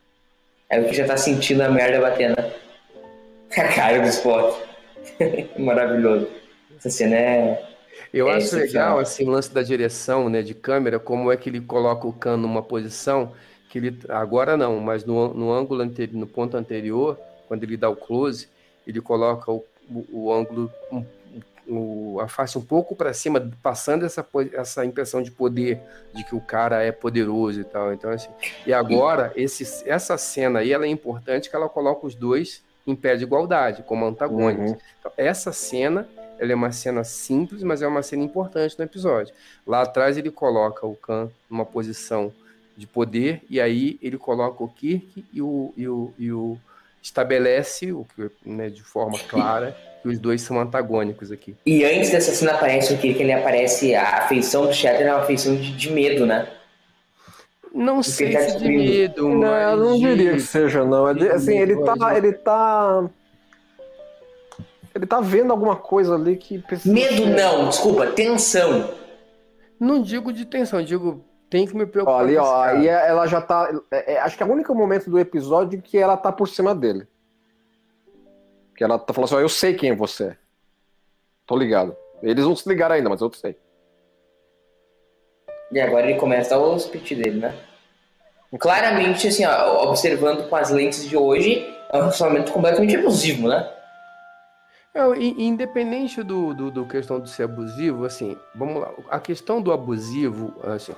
Speaker 3: É o que já tá sentindo a merda batendo. A cara do Spock. Maravilhoso. Essa cena
Speaker 5: Eu acho legal, assim, o lance da direção, né, de câmera, como é que ele coloca o Khan numa posição que ele... Agora não, mas no ângulo anterior, no ponto anterior, quando ele dá o close, ele coloca o ângulo, a face um pouco para cima, passando essa impressão de poder, de que o cara é poderoso e tal. Então, assim, e agora, essa cena aí, ela é importante, que ela coloca os dois em pé de igualdade, como antagônicos. Então, essa cena, ela é uma cena simples, mas é uma cena importante no episódio. Lá atrás ele coloca o Khan numa posição de poder, e aí ele coloca o Kirk e estabelece, né, de forma clara, que os dois são antagônicos aqui.
Speaker 3: E antes dessa cena aparece o Kirk, ele aparece, a afeição do Shatner é uma afeição de medo, né?
Speaker 5: Não sei se de medo,
Speaker 4: mas... Eu não diria que seja, não. Assim, ele tá vendo alguma coisa ali que...
Speaker 3: Medo não, desculpa, tensão.
Speaker 5: Não digo de tensão, digo, tem que me preocupar.
Speaker 4: Ali, aí ela já tá... acho que é o único momento do episódio em que ela tá por cima dele. Que ela tá falando assim, eu sei quem você é. Tô ligado. Eles não se ligaram ainda, mas eu sei.
Speaker 3: E agora ele começa a dar o speech dele, né? Claramente, assim, observando com as lentes de hoje, é um relacionamento completamente abusivo, né?
Speaker 5: Independente do questão de ser abusivo, assim, vamos lá. A questão do abusivo, assim,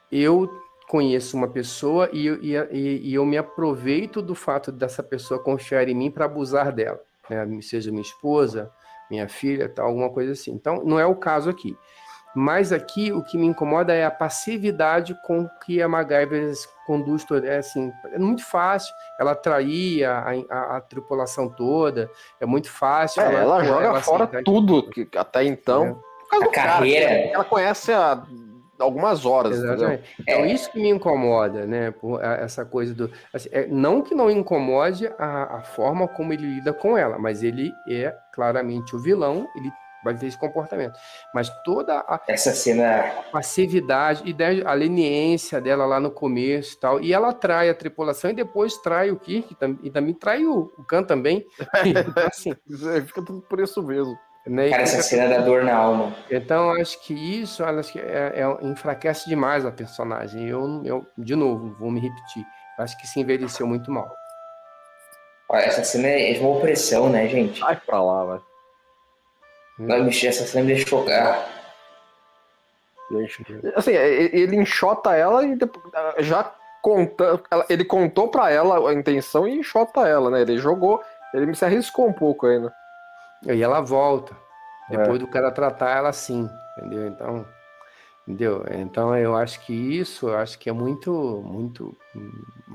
Speaker 5: eu conheço uma pessoa e eu me aproveito do fato dessa pessoa confiar em mim para abusar dela, né? Seja minha esposa, minha filha, tal, alguma coisa assim. Então, não é o caso aqui. Mas aqui o que me incomoda é a passividade com que a MacGyver conduz, assim, é muito fácil ela trair a tripulação toda, é muito fácil.
Speaker 4: Ela joga fora tudo que até então.
Speaker 3: A carreira.
Speaker 4: Ela conhece há algumas horas.
Speaker 5: Exatamente. Então isso que me incomoda, né? Essa coisa do... Assim, não que não incomode a forma como ele lida com ela, mas ele é claramente o vilão, ele vai ter esse comportamento. Mas toda
Speaker 3: essa cena,
Speaker 5: a passividade e a leniência dela lá no começo e tal, e ela trai a tripulação e depois trai o Kirk e também trai o Khan também. Então, assim,
Speaker 4: fica tudo por isso mesmo.
Speaker 5: Né?
Speaker 3: Cara, essa cena dá dor na alma.
Speaker 5: Então, acho que isso enfraquece demais a personagem. Eu, de novo, vou me repetir. Acho que se envelheceu muito mal.
Speaker 3: Olha, essa cena é de uma opressão, né, gente?
Speaker 4: Vai pra lá, vai.
Speaker 3: Essa cena me deixa chocar.
Speaker 4: Assim, ele enxota ela e já ele contou pra ela a intenção e enxota ela, né? Ele se arriscou um pouco aí, né?
Speaker 5: E ela volta, depois do cara tratar ela assim, entendeu? Então eu acho que é muito,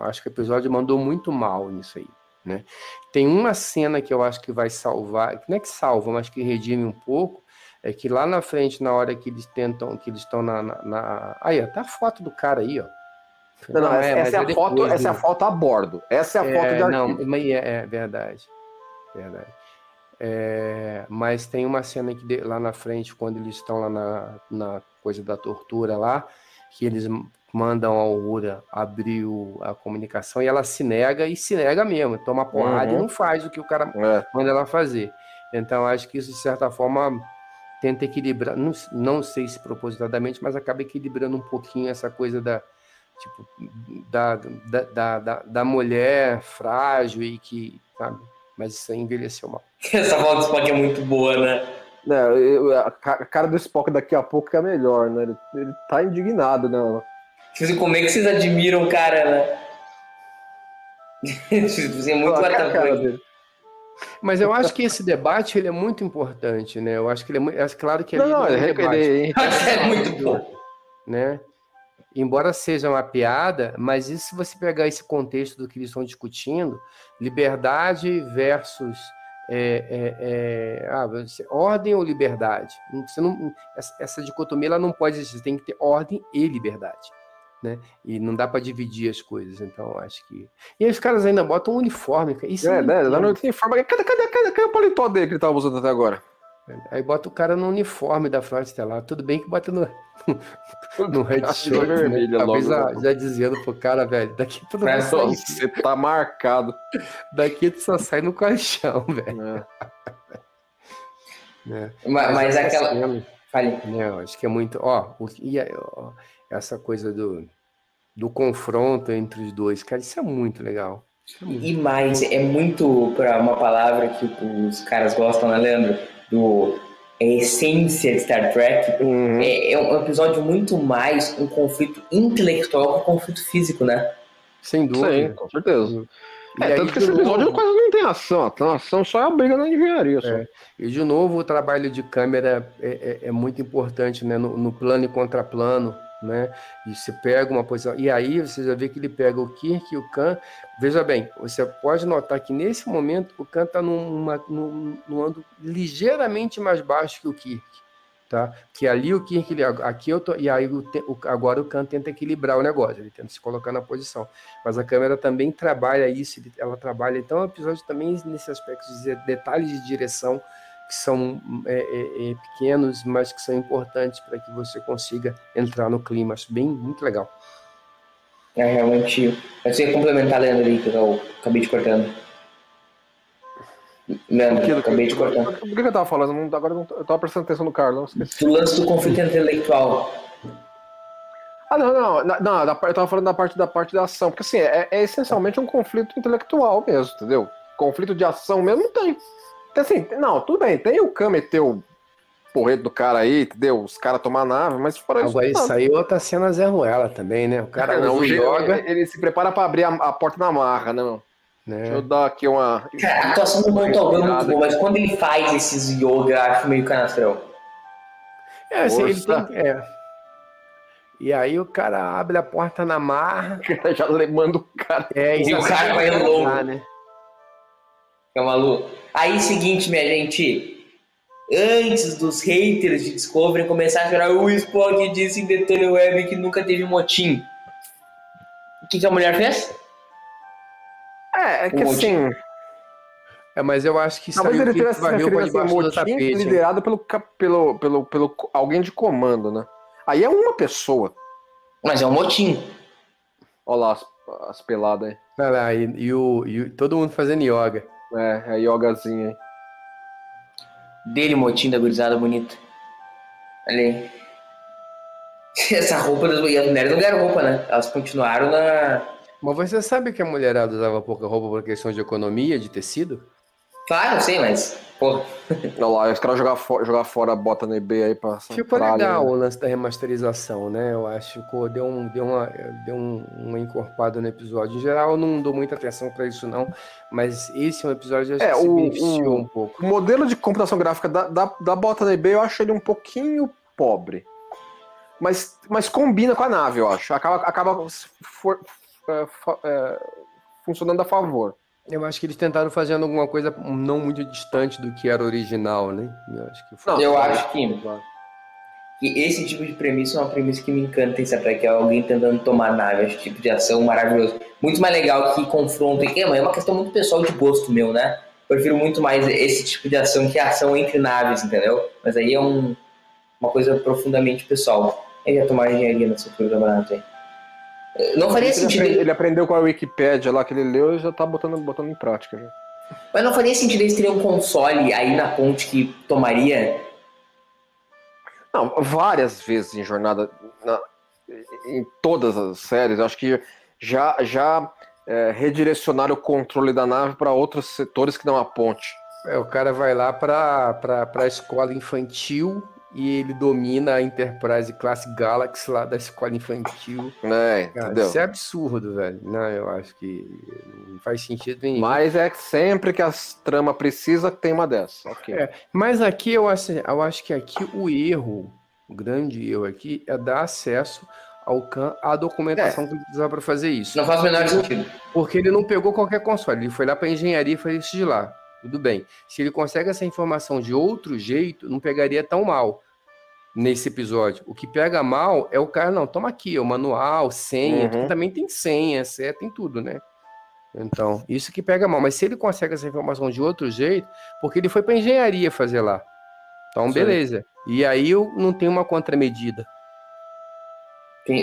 Speaker 5: acho que o episódio mandou muito mal nisso aí, né? Tem uma cena que eu acho que vai salvar, que não é que salva, mas que redime um pouco, é que lá na frente, na hora que eles estão aí, ó, tá a foto do cara aí, ó.
Speaker 4: Essa é a foto a bordo. Essa é a foto de arquivo.
Speaker 5: Não, mas é verdade. Mas tem uma cena que lá na frente, quando eles estão lá na coisa da tortura lá, que eles mandam a Uhura abrir a comunicação e ela se nega mesmo, toma porrada e não faz o que o cara manda ela fazer. Então acho que isso de certa forma tenta equilibrar, não sei se propositadamente, mas acaba equilibrando um pouquinho essa coisa da mulher frágil e que, sabe, mas isso aí envelheceu mal.
Speaker 3: Essa volta do Spock é muito boa, né?
Speaker 4: Né, a cara do Spock daqui a pouco é melhor, né? Ele tá indignado, né?
Speaker 3: Como é que vocês admiram o cara, né? Você é muito
Speaker 4: dele.
Speaker 5: Mas eu acho que esse debate ele é muito importante, né? Eu acho que ele é claro que ele
Speaker 4: não é debate.
Speaker 3: É muito bom,
Speaker 5: né? Embora seja uma piada, mas isso, se você pegar esse contexto do que eles estão discutindo, liberdade versus ordem ou liberdade? Essa dicotomia ela não pode existir, tem que ter ordem e liberdade. Né? E não dá para dividir as coisas, então acho que... E aí os caras ainda botam um uniforme. Isso
Speaker 4: dá no uniforme. Cadê o paletó dele que ele tava usando até agora?
Speaker 5: Aí bota o cara no uniforme da Frota Estelar. Tudo bem que bota no headshot,
Speaker 4: vermelho,
Speaker 5: né? Talvez já dizendo pro cara, velho, daqui tudo vai sair.
Speaker 4: Você tá marcado.
Speaker 5: Daqui tu só sai no caixão, velho.
Speaker 3: Mas aquela... Falei.
Speaker 5: Eu acho que é muito... essa coisa do confronto entre os dois, cara, isso é muito legal.
Speaker 3: E mais, é muito, para uma palavra que os caras gostam, né, Leandro? A essência de Star Trek.
Speaker 4: Uhum.
Speaker 3: É um episódio muito mais um conflito intelectual que um conflito físico, né?
Speaker 5: Sem dúvida.
Speaker 4: Sim, com certeza. Tanto que esse episódio quase não tem ação. A ação só é a briga na engenharia. Só.
Speaker 5: E, de novo, o trabalho de câmera é muito importante, né? No plano e contraplano, né? E você pega uma posição... E aí você já vê que ele pega o Kirk e o Khan. Veja bem, você pode notar que nesse momento o Khan está num ando ligeiramente mais baixo que o Kirk. Tá? Que ali o Kirk, aqui eu tô, e aí agora o Khan tenta equilibrar o negócio, ele tenta se colocar na posição, mas a câmera também trabalha isso, ela trabalha, então o episódio também nesse aspecto de detalhes de direção que são pequenos, mas que são importantes para que você consiga entrar no clima, acho muito legal.
Speaker 3: Realmente, mas você ia complementar, Leandro, ali, que eu acabei te cortando. Leandro, acabei de cortar.
Speaker 4: Por que eu tava falando? Agora eu tava prestando atenção no Carlos.
Speaker 3: Do lance do conflito intelectual.
Speaker 4: Não, eu tava falando da parte da ação, porque assim, é essencialmente um conflito intelectual mesmo, entendeu? Conflito de ação mesmo não tem. Então, assim, não, tudo bem, tem o Khan meter o porreto do cara aí, entendeu? Os caras tomar a nave, mas fora isso.
Speaker 5: Agora isso aí outra cena Zé Ruela também, né? O cara
Speaker 4: não, ele se prepara pra abrir a porta na marra, né? Deixa eu dar aqui uma...
Speaker 3: Cara, a atuação do Montalbán é muito boa, mas quando ele faz esses yoga, eu acho meio canastrão.
Speaker 5: Ele tem... E aí o cara abre a porta na marra...
Speaker 4: Já manda o cara...
Speaker 3: E o cara vai longo. Né? É maluco. Aí, seguinte, minha gente... Antes dos haters de Discovery começarem a chorar, o Spock disse em The Tunnel Web que nunca teve motim. O que a mulher fez?
Speaker 4: É que assim...
Speaker 5: mas eu acho que
Speaker 4: talvez ele tenha se referido assim, motim liderado pelo alguém de comando, né? Aí é uma pessoa.
Speaker 3: Mas é um motim.
Speaker 4: Olha lá as peladas aí.
Speaker 5: Olha lá, e todo mundo fazendo yoga.
Speaker 4: É a yogazinha aí.
Speaker 3: Dele motim da gurizada bonita. Olha aí. Essa roupa das mulheres não ganharam roupa, né? Elas continuaram na...
Speaker 5: Mas você sabe que a mulherada usava pouca roupa por questão de economia, de tecido?
Speaker 3: Claro, eu sei, mas... Pô.
Speaker 4: Olha lá, os caras jogar fora a bota no eBay aí pra...
Speaker 5: Ficou legal, né? O lance da remasterização, né? Eu acho que deu uma encorpada no episódio. Em geral, eu não dou muita atenção pra isso, não. Mas esse é um episódio que se beneficiou um pouco.
Speaker 4: O modelo de computação gráfica da bota no eBay, eu acho ele um pouquinho pobre. Mas combina com a nave, eu acho. Acaba funcionando a favor.
Speaker 5: Eu acho que eles tentaram fazer alguma coisa não muito distante do que era original, né?
Speaker 3: Eu acho que esse tipo de premissa é uma premissa que me encanta, sabe? Que é alguém tentando tomar nave, esse tipo de ação maravilhoso. Muito mais legal que confronto. É uma questão muito pessoal de gosto meu, né? Eu prefiro muito mais esse tipo de ação que a ação entre naves, entendeu? Mas aí é uma coisa profundamente pessoal. Ele ia tomar engenharia nessa altura do campeonato aí. Não faria sentido.
Speaker 4: Ele aprendeu com a Wikipédia lá que ele leu e já tá botando em prática. Já.
Speaker 3: Mas não faria sentido eles terem um console aí na ponte que tomaria?
Speaker 4: Não, várias vezes em jornada, em todas as séries, acho que já redirecionaram o controle da nave para outros setores que não a ponte.
Speaker 5: O cara vai lá para a escola infantil e ele domina a Enterprise Class Galaxy lá da escola infantil. Cara,
Speaker 4: entendeu?
Speaker 5: isso é absurdo, velho. Não, eu acho que não faz sentido nenhum.
Speaker 4: Mas é que sempre que a trama precisa, tem uma dessa. Okay.
Speaker 5: Mas aqui eu acho que aqui o grande erro aqui é dar acesso ao Khan à documentação que ele precisava para fazer isso.
Speaker 3: Não faz o menor sentido.
Speaker 5: Porque ele não pegou qualquer console, ele foi lá para engenharia e fez isso de lá. Tudo bem. Se ele consegue essa informação de outro jeito, não pegaria tão mal nesse episódio. O que pega mal é o cara, não, toma aqui, o manual, senha, que também tem senha, tem tudo, né? Então, isso que pega mal. Mas se ele consegue essa informação de outro jeito, porque ele foi para engenharia fazer lá. Então, beleza. E aí não tem uma contramedida.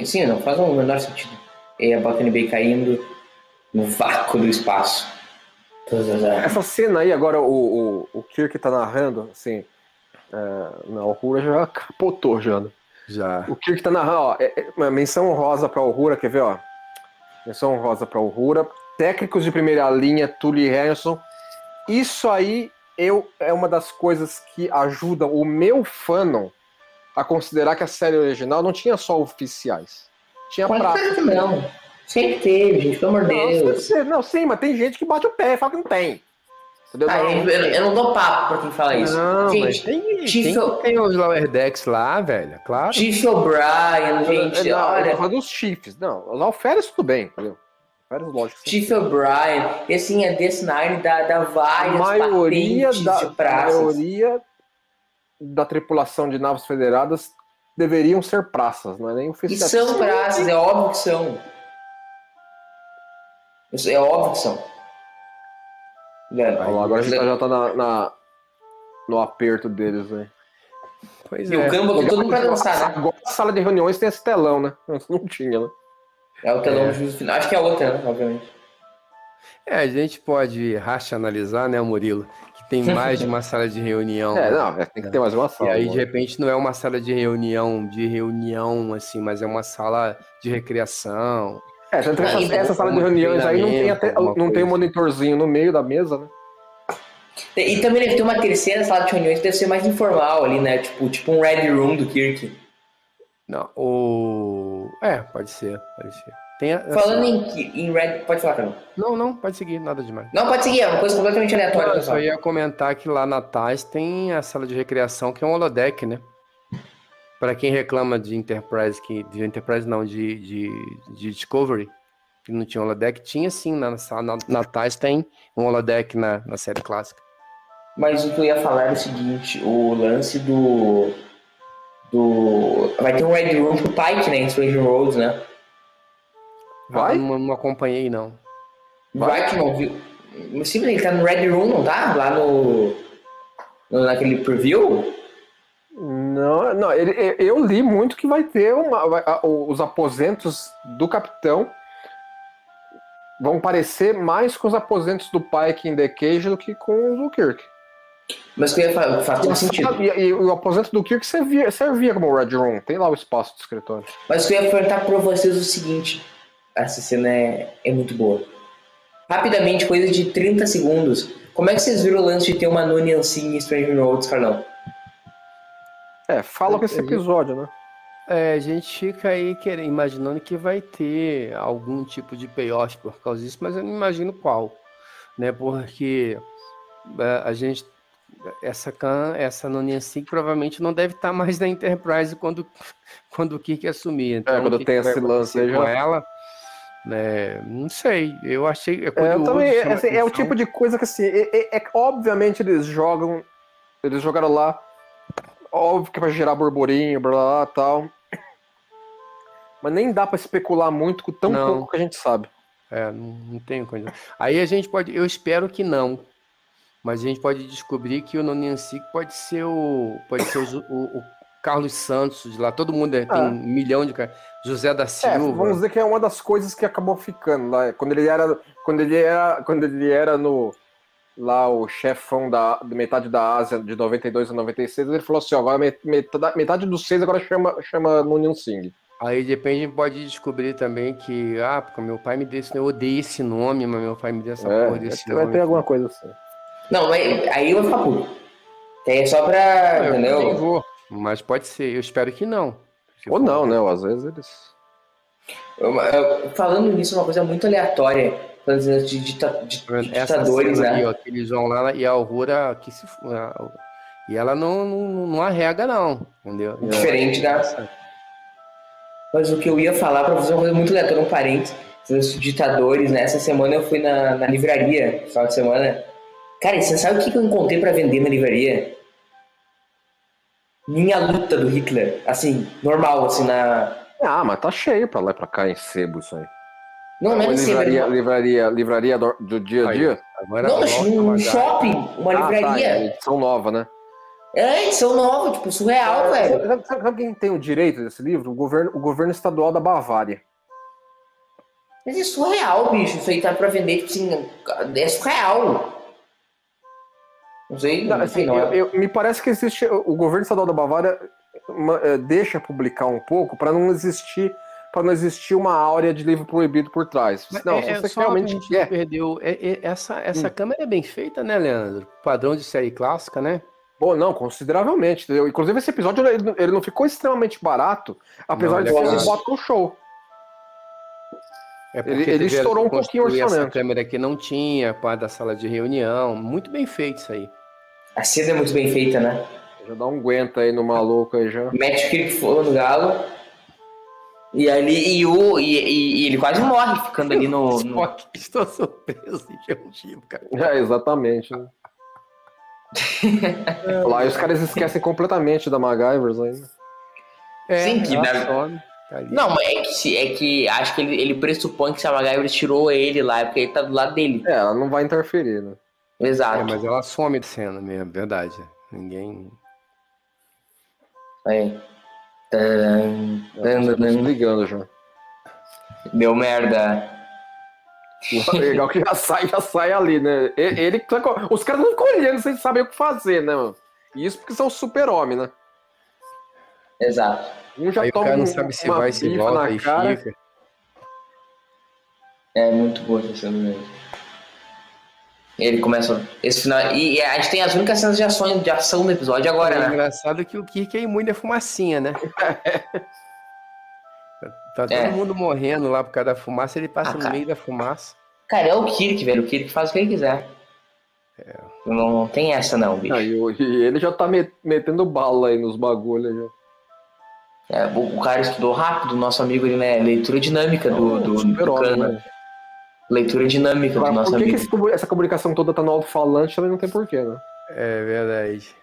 Speaker 3: Sim, não faz o menor sentido. E a Botany Bay caindo no vácuo do espaço.
Speaker 4: Essa cena aí, agora o Kirk tá narrando, assim, a Uhura já capotou, já. O Kirk tá narrando, ó, menção honrosa pra Uhura, quer ver, ó? Menção honrosa pra Uhura, técnicos de primeira linha, Tully Harrison. Isso aí é uma das coisas que ajudam o meu fandom a considerar que a série original não tinha só oficiais. Tinha prática.
Speaker 3: Não. Sempre teve, gente, pelo amor de Deus.
Speaker 4: Não, sim, mas tem gente que bate o pé e fala que não tem. Entendeu?
Speaker 3: Eu não dou papo pra quem fala isso.
Speaker 5: Não,
Speaker 3: gente,
Speaker 5: mas tem os Lower Decks lá, velho, claro.
Speaker 3: Chief O'Brien, gente, olha...
Speaker 4: Eu tô falando dos Chiefs. Não, os Alferes tudo bem, entendeu? Alferes, lógico.
Speaker 3: Chief O'Brien, e assim, a DS9 dá várias patentes de praças.
Speaker 4: A maioria da tripulação de naves federadas deveriam ser praças, não é nem oficiais.
Speaker 3: E são praças, é óbvio que são. É óbvio que são.
Speaker 4: Agora a gente já tá no aperto deles, né?
Speaker 5: Pois
Speaker 3: e o Campbell que todo mundo vai dançar, né?
Speaker 4: Agora a sala de reuniões tem esse telão, né? Não tinha, né?
Speaker 3: É o telão do juízo final. Acho que é outra, né? Obviamente.
Speaker 5: A gente pode racionalizar, né, Murilo? Que tem mais de uma sala de reunião.
Speaker 4: Tem que ter mais uma sala.
Speaker 5: E aí, de repente, não é uma sala de reunião, assim, mas é uma sala de recreação.
Speaker 4: Essa sala de reuniões aí não tem um monitorzinho no meio da mesa, né?
Speaker 3: E também deve ter uma terceira sala de reuniões que deve ser mais informal ali, né? Tipo um Red Room do Kirk.
Speaker 5: Não, pode ser.
Speaker 3: Falando em Red... Pode falar, Carol.
Speaker 5: Não, pode seguir, nada demais.
Speaker 3: Não, pode seguir, é uma coisa completamente aleatória.
Speaker 5: Eu só ia comentar que lá na TAS tem a sala de recreação, que é um holodeck, né? Para quem reclama de Enterprise, de Discovery, que não tinha holodeck, tinha sim, na TAS tem um holodeck na série clássica.
Speaker 3: Mas o que eu ia falar é o seguinte, o lance do... Vai ter um Red Room pro Pike, né, em Strange Roads, né?
Speaker 5: Vai? Não acompanhei, não.
Speaker 3: Vai que não viu. Sim, ele tá no Red Room, não tá? Lá naquele preview?
Speaker 4: Não, eu li muito que vai ter os aposentos do capitão vão parecer mais com os aposentos do Pike em The Cage do que com os do Kirk.
Speaker 3: Mas que eu ia falar, faz todo sentido.
Speaker 4: E o aposento do Kirk servia como Red Room, tem lá o espaço do escritório.
Speaker 3: Mas que eu ia perguntar pra vocês o seguinte, essa cena é muito boa. Rapidamente, coisa de 30 segundos, como é que vocês viram o lance de ter uma Noonien Singh em Strange Roads, Carlão?
Speaker 4: Fala com esse episódio, né?
Speaker 5: A gente fica aí imaginando que vai ter algum tipo de payoff por causa disso, mas eu não imagino qual, né? Porque essa Noonien Singh provavelmente não deve estar mais na Enterprise quando o Kirk assumir. Então,
Speaker 4: quando tem esse lance aí
Speaker 5: com ela, né? Não sei. Eu achei.
Speaker 4: Eu também. Assim, é o tipo de coisa que assim, obviamente eles jogaram lá. Óbvio que vai gerar burburinho, blá blá tal. Mas nem dá pra especular muito com tão pouco que a gente sabe.
Speaker 5: Não tem coisa. Aí a gente pode. Eu espero que não. Mas a gente pode descobrir que o Noonien Singh pode ser o Carlos Santos de lá. Todo mundo tem 1 milhão de caras. José da Silva.
Speaker 4: Vamos dizer que é uma das coisas que acabou ficando lá. Quando ele era lá o chefão da metade da Ásia de 92 a 96, ele falou assim, agora metade dos 6 agora chama Noonien Singh.
Speaker 5: Aí de repente a gente pode descobrir também que, porque meu pai me deu esse nome, eu odeio esse nome, mas meu pai me deu essa porra desse nome.
Speaker 4: Vai ter alguma coisa assim.
Speaker 3: Não, aí eu vou ficar puto. Aí é só pra.
Speaker 5: Eu também
Speaker 3: Entendeu?
Speaker 5: vou, mas pode ser. Eu espero que não. Se
Speaker 4: Ou
Speaker 5: for-
Speaker 4: não, né? Às vezes eles...
Speaker 3: Falando nisso, uma coisa muito aleatória. Falando de
Speaker 5: Essa
Speaker 3: ditadores,
Speaker 5: cena aí,
Speaker 3: né?
Speaker 5: ó, que eles vão lá e a Aurora que se e ela não arrega não, entendeu?
Speaker 3: Diferente da. Mas o que eu ia falar pra você é uma coisa muito aleatória, um parênteses. Os ditadores, né? Essa semana eu fui na livraria, final de semana. Cara, e você sabe o que eu encontrei pra vender na livraria? Minha luta do Hitler. Assim, normal, assim, na.
Speaker 4: Ah, mas tá cheio pra lá e pra cá em sebo isso aí.
Speaker 3: Não é
Speaker 4: Uma
Speaker 3: em sebo,
Speaker 4: livraria do dia a
Speaker 5: Aí,
Speaker 4: dia?
Speaker 5: agora
Speaker 3: Não, mas
Speaker 5: volta
Speaker 3: um
Speaker 5: uma
Speaker 3: shopping, uma
Speaker 4: Tá,
Speaker 3: livraria.
Speaker 4: edição nova, né?
Speaker 3: É, edição nova, tipo, surreal, velho.
Speaker 4: Sabe quem tem o direito desse livro? O governo estadual da Bavária.
Speaker 3: Mas é surreal, bicho. Isso aí tá pra vender, tipo assim, é surreal. Não sei,
Speaker 4: Não,
Speaker 3: não
Speaker 4: assim,
Speaker 3: sei não.
Speaker 4: me parece que existe. O governo estadual da Bavária deixa publicar um pouco para não existir uma áurea de livro proibido por trás. Não, se você
Speaker 5: só
Speaker 4: realmente
Speaker 5: a gente
Speaker 4: quer.
Speaker 5: perdeu. Essa câmera é bem feita, né, Leandro? Padrão de série clássica, né?
Speaker 4: Bom, não, consideravelmente. Entendeu? Inclusive, esse episódio ele não ficou extremamente barato, apesar
Speaker 5: Não,
Speaker 4: de
Speaker 5: ele é
Speaker 4: ser um
Speaker 3: caro.
Speaker 4: bottom show.
Speaker 5: É
Speaker 4: Ele
Speaker 5: teve
Speaker 4: estourou um
Speaker 5: que
Speaker 4: pouquinho o
Speaker 5: construir essa
Speaker 4: orçamento.
Speaker 5: câmera que não tinha, para da sala de reunião. Muito bem feito isso aí.
Speaker 3: A cena é muito bem feita, né?
Speaker 4: Já dá um aguenta aí no maluco aí já.
Speaker 3: Mete o Kirk fogo no galo. E ali, e ele quase morre ficando ali no.
Speaker 5: Spock, estou surpreso e emotivo, cara.
Speaker 4: Exatamente. Né? Lá e os caras esquecem completamente da MacGyvers ainda.
Speaker 3: Sim, que
Speaker 5: ela
Speaker 3: deve-
Speaker 5: some, tá ali.
Speaker 3: Não, mas é que acho que ele pressupõe que se a MacGyver tirou ele lá, é porque ele tá do lado dele.
Speaker 4: Ela não vai interferir, né?
Speaker 3: Exato.
Speaker 5: Mas ela some de cena mesmo, verdade. Ninguém.
Speaker 3: Aí.
Speaker 4: Ligando já.
Speaker 3: Deu merda.
Speaker 4: Legal que já sai ali, né? Os caras não ficam olhando sem saber o que fazer, né, mano? Isso porque são super-homem, né?
Speaker 3: Exato.
Speaker 4: Um já
Speaker 5: Aí o
Speaker 4: toma
Speaker 5: cara não sabe se
Speaker 4: uma
Speaker 5: vai, se
Speaker 4: bifa
Speaker 5: volta
Speaker 4: na
Speaker 5: e
Speaker 4: cara.
Speaker 5: fica.
Speaker 3: É muito boa essa cena mesmo. Ele começa. Esse final. E a gente tem as únicas cenas de ação do episódio agora,
Speaker 5: É
Speaker 3: né?
Speaker 5: engraçado que o Kirk é imune à fumacinha, né? Tá todo
Speaker 3: É.
Speaker 5: mundo morrendo lá por causa da fumaça, ele passa no
Speaker 3: cara.
Speaker 5: meio da fumaça.
Speaker 3: Cara, é o Kirk, velho. O Kirk faz o que ele quiser. Não tem essa, não, bicho.
Speaker 4: Ah, e ele já tá metendo bala aí nos bagulhos já.
Speaker 3: É, o cara estudou rápido, nosso amigo ali, né? Leitura dinâmica do
Speaker 4: Super-homem,
Speaker 3: Cana.
Speaker 4: né?
Speaker 3: Leitura dinâmica do
Speaker 4: Agora,
Speaker 3: nosso
Speaker 4: por que,
Speaker 3: amigo.
Speaker 4: essa comunicação toda tá no alto-falante também não tem porquê, né?
Speaker 5: É verdade.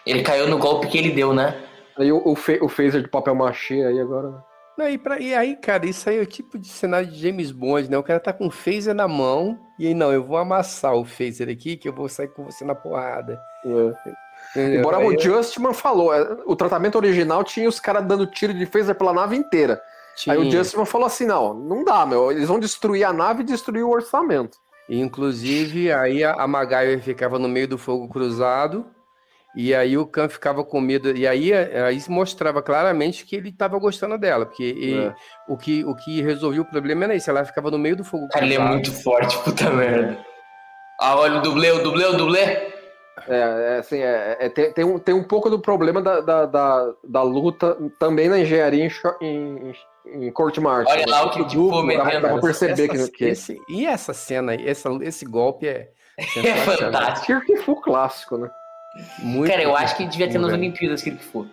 Speaker 3: Ele caiu no golpe que ele deu, né?
Speaker 4: Aí o phaser de papel machê aí agora. Né?
Speaker 5: Não, e aí, cara, isso aí é o tipo de cenário de James Bond, né? O cara tá com o phaser na mão e aí, não, eu vou amassar o phaser aqui que eu vou sair com você na porrada. Entendeu?
Speaker 4: Embora
Speaker 5: Aí
Speaker 4: o Justman falou, o tratamento original tinha os caras dando tiro de phaser pela nave inteira. Aí o
Speaker 5: tinha.
Speaker 4: Justman falou assim, não dá, meu, eles vão destruir a nave e destruir o orçamento.
Speaker 5: Inclusive, aí a MacGyver ficava no meio do fogo cruzado, e aí o Khan ficava com medo, e aí mostrava claramente que ele estava gostando dela, porque o que resolvia o problema era isso, ela ficava no meio do fogo
Speaker 3: Cara, ele é muito forte, puta merda. Ah, olha o dublê.
Speaker 4: Assim, tem um pouco do problema da luta também na engenharia em Court Martial.
Speaker 3: Olha lá o que tipo
Speaker 4: dá pra
Speaker 3: metendo.
Speaker 4: perceber que
Speaker 5: E essa cena aí, esse golpe é
Speaker 3: É fantástico.
Speaker 4: Kirk Fu clássico, né?
Speaker 5: muito.
Speaker 3: Cara, eu acho que devia ter nas
Speaker 5: velho.
Speaker 3: Olimpíadas que ele for.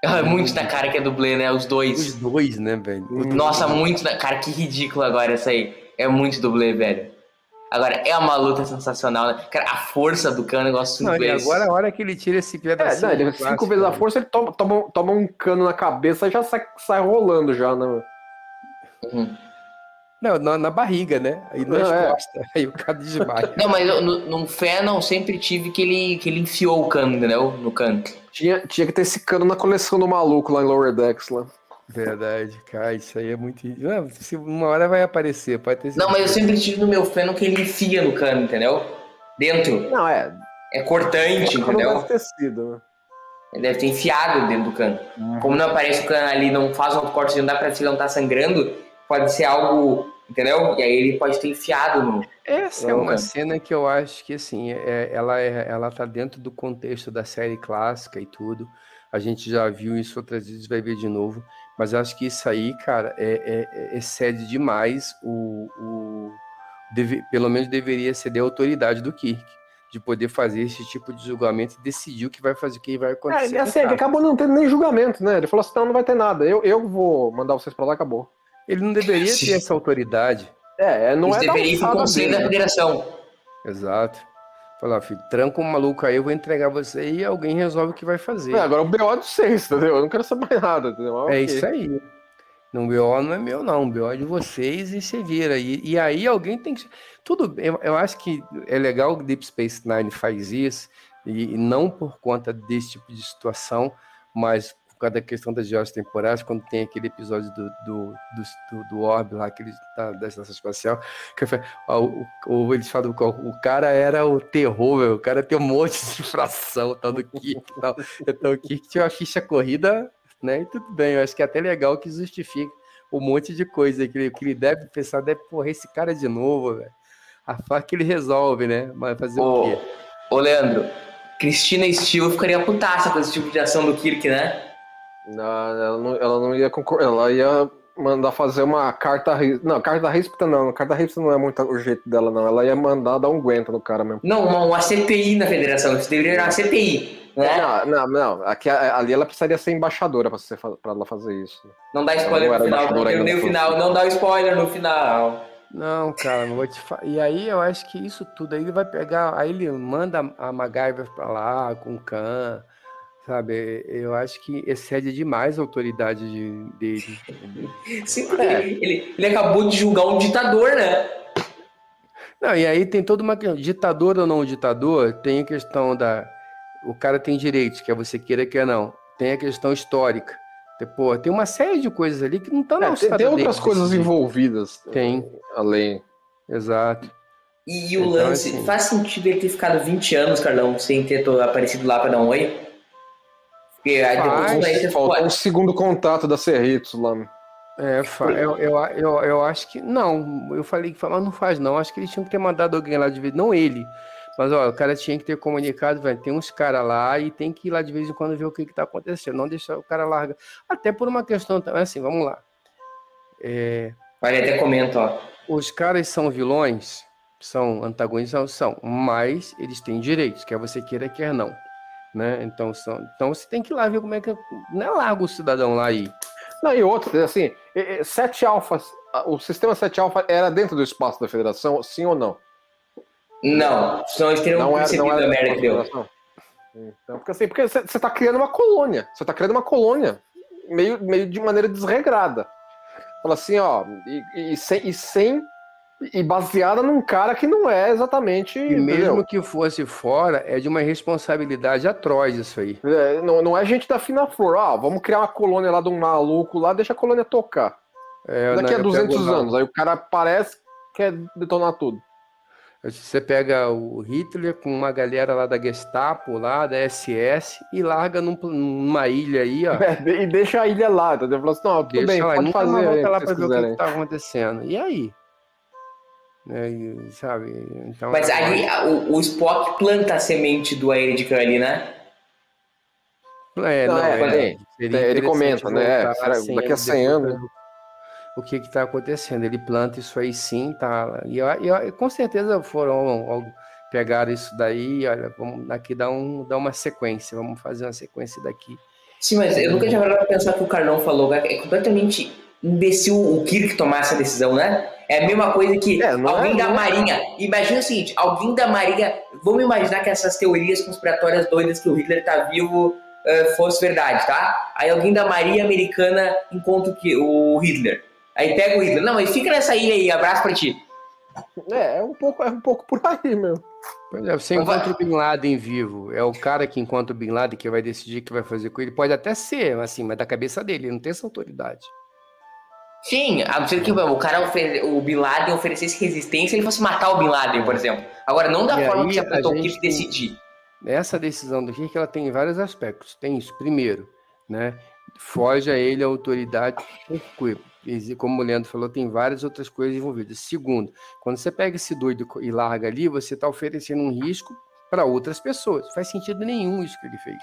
Speaker 3: É muito da cara que é dublê, né? Os dois.
Speaker 5: Os dois, né, velho?
Speaker 3: Nossa, muito da cara, que ridículo agora essa aí. É muito dublê, velho. Agora, é uma luta sensacional, né? Cara, a força do Khan é um negócio
Speaker 5: Não, e
Speaker 3: surpreso.
Speaker 5: agora a hora que ele tira esse pedacinho.
Speaker 4: Ele
Speaker 5: de
Speaker 4: 5
Speaker 5: plástico,
Speaker 4: vezes a
Speaker 5: velho.
Speaker 4: força, ele toma um cano na cabeça e já sai rolando já, né?
Speaker 3: Uhum.
Speaker 5: Não, na barriga, né? Aí nas
Speaker 4: É.
Speaker 5: costas. Aí o cara desmaia.
Speaker 3: Não, mas eu, no fé não sempre tive que ele enfiou o cano, entendeu? No canto.
Speaker 4: Tinha que ter esse cano na coleção do maluco lá em Lower Decks, lá.
Speaker 5: Verdade, cara, isso aí é muito. Não, se uma hora vai aparecer, pode ter
Speaker 3: Não, mas eu
Speaker 5: certeza.
Speaker 3: sempre tive no meu feno que ele enfia no cano, entendeu? Dentro.
Speaker 4: Não,
Speaker 3: É cortante,
Speaker 4: não
Speaker 3: entendeu?
Speaker 4: deve ter sido, né?
Speaker 3: Ele deve ter enfiado dentro do cano. Como não aparece o cano ali, não faz um corte, não dá pra ver se ele não tá sangrando, pode ser algo entendeu? E aí ele pode ter enfiado no...
Speaker 5: Essa é uma cena que eu acho que, assim, ela tá dentro do contexto da série clássica e tudo. A gente já viu isso outras vezes, vai ver de novo. Mas eu acho que isso aí, cara, excede demais pelo menos deveria ser a autoridade do Kirk, de poder fazer esse tipo de julgamento e decidir o que vai fazer, o que vai acontecer.
Speaker 4: Assim, que acabou não tendo nem julgamento, né? Ele falou assim, não vai ter nada. Eu vou mandar vocês pra lá, acabou.
Speaker 5: Ele não deveria ter essa autoridade.
Speaker 4: Não
Speaker 3: isso
Speaker 4: é
Speaker 3: deveria ir pro conselho da federação.
Speaker 5: Exato. Falar, filho, tranca um maluco aí, eu vou entregar você e alguém resolve o que vai fazer.
Speaker 4: Agora o BO é de vocês, entendeu? Eu não quero saber mais nada, entendeu?
Speaker 5: Isso aí. Não, o BO não é meu, não. O BO é de vocês e você vira. E aí alguém tem que... Tudo bem, eu acho que é legal que Deep Space Nine faz isso, e não por conta desse tipo de situação, mas por causa da questão das viagens temporais, quando tem aquele episódio do Orb lá, aquele da estação espacial, que eles falam que o cara era o terror, meu, o cara tem um monte de infração, tal do Kirk e tal. Então o Kirk tinha uma ficha corrida, né? E tudo bem, eu acho que é até legal que justifica um monte de coisa que ele deve pensar, porra, esse cara de novo, velho. A faca que ele resolve, né? Mas fazer o quê?
Speaker 3: Ô, Leandro, Cristina Steele ficaria putaça com esse tipo de ação do Kirk, né?
Speaker 4: Não, ela não ia concordar, ela ia mandar fazer uma carta... Não, carta ríspida não. Carta ríspida não é muito o jeito dela, não. Ela ia mandar dar um guento no cara mesmo.
Speaker 3: Não, uma CPI na federação. Isso deveria ser uma CPI, né?
Speaker 4: Não. Ali ela precisaria ser embaixadora pra ela fazer isso.
Speaker 3: Não dá spoiler no final, não quero nem o final. Não dá spoiler no final.
Speaker 5: Não, cara, não vou te falar. E aí eu acho que isso tudo aí ele vai pegar... Aí ele manda a MacGyver pra lá, com o Khan... Sabe, eu acho que excede demais a autoridade dele.
Speaker 3: Sim, porque ele acabou de julgar um ditador, né?
Speaker 5: Não, e aí tem toda uma questão, ditador ou não ditador, tem a questão o cara tem direitos, quer você queira, quer não. Tem a questão histórica. Pô, tem uma série de coisas ali que não estão na
Speaker 4: Tem outras coisas envolvidas.
Speaker 5: Tem.
Speaker 4: Além.
Speaker 5: Exato.
Speaker 3: E o lance, assim, faz sentido ele ter ficado 20 anos, Carlão, sem ter aparecido lá pra dar um oi? Porque aí depois
Speaker 4: falta um segundo contato da Cerritos lá.
Speaker 5: Eu acho que não. Eu falei que mas não faz não. Acho que eles tinham que ter mandado alguém lá de vez, não ele. Mas o cara tinha que ter comunicado, velho. Tem uns caras lá e tem que ir lá de vez em quando ver o que tá acontecendo. Não deixar o cara larga. Até por uma questão também, assim, vamos lá.
Speaker 3: Vai até comenta, ó.
Speaker 5: Os caras são vilões, são antagonistas, mas eles têm direitos, quer você queira, quer não. Né? Então você tem que ir lá ver como é que... Não é largo o cidadão lá aí.
Speaker 4: Não, e outro, assim, 7 alfas, o sistema 7 alfa era dentro do espaço da federação, sim ou não?
Speaker 3: Não, senão eles teriam percebido a merda que deu.
Speaker 4: Então, porque você tá criando uma colônia, meio de maneira desregrada. Fala assim, ó, e baseada num cara que não é exatamente...
Speaker 5: E mesmo que fosse fora, é de uma responsabilidade atroz isso aí.
Speaker 4: Não é gente da fina flor. Vamos criar uma colônia lá de um maluco lá, deixa a colônia tocar. Daqui a 200 anos, aí o cara aparece quer detonar tudo.
Speaker 5: Você pega o Hitler com uma galera lá da Gestapo, lá da SS, e larga numa ilha aí, ó.
Speaker 4: E deixa a ilha lá, entendeu? Fala assim, não, tudo bem, pode fazer.
Speaker 5: Volta lá pra ver o que tá acontecendo. E aí? Sabe? Então,
Speaker 3: mas ali o Spock planta a semente do Aire de Khan ali, né?
Speaker 4: Ele comenta, né? Daqui a 100 anos.
Speaker 5: O que está acontecendo? Ele planta isso aí sim, tá? E com certeza pegar isso daí, olha, vamos aqui dar uma sequência, vamos fazer uma sequência daqui.
Speaker 3: Sim, mas eu nunca tinha parado pra pensar que o Carlão falou, é completamente imbecil o Kirk tomar essa decisão, né? É a mesma coisa que alguém da Marinha. Imagina o seguinte, alguém da Marinha. Vamos imaginar que essas teorias conspiratórias doidas que o Hitler tá vivo fosse verdade, tá? Aí alguém da Marinha Americana encontra o Hitler. Aí pega o Hitler. Não, mas fica nessa ilha aí, abraço pra ti.
Speaker 4: É um pouco por aí, meu.
Speaker 5: Pois é, você encontra o Bin Laden vivo. É o cara que encontra o Bin Laden que vai decidir o que vai fazer com ele. Pode até ser, assim, mas da cabeça dele, ele não tem essa autoridade.
Speaker 3: Sim, a não ser que o Bin Laden oferecesse resistência e ele fosse matar o Bin Laden, por exemplo. Agora, não da forma que se apontou o Kirk decidir.
Speaker 5: Essa decisão do Kirk, ela tem vários aspectos. Tem isso, primeiro, né? foge a ele a autoridade, porque, como o Leandro falou, tem várias outras coisas envolvidas. Segundo, quando você pega esse doido e larga ali, você está oferecendo um risco para outras pessoas. Não faz sentido nenhum isso que ele fez.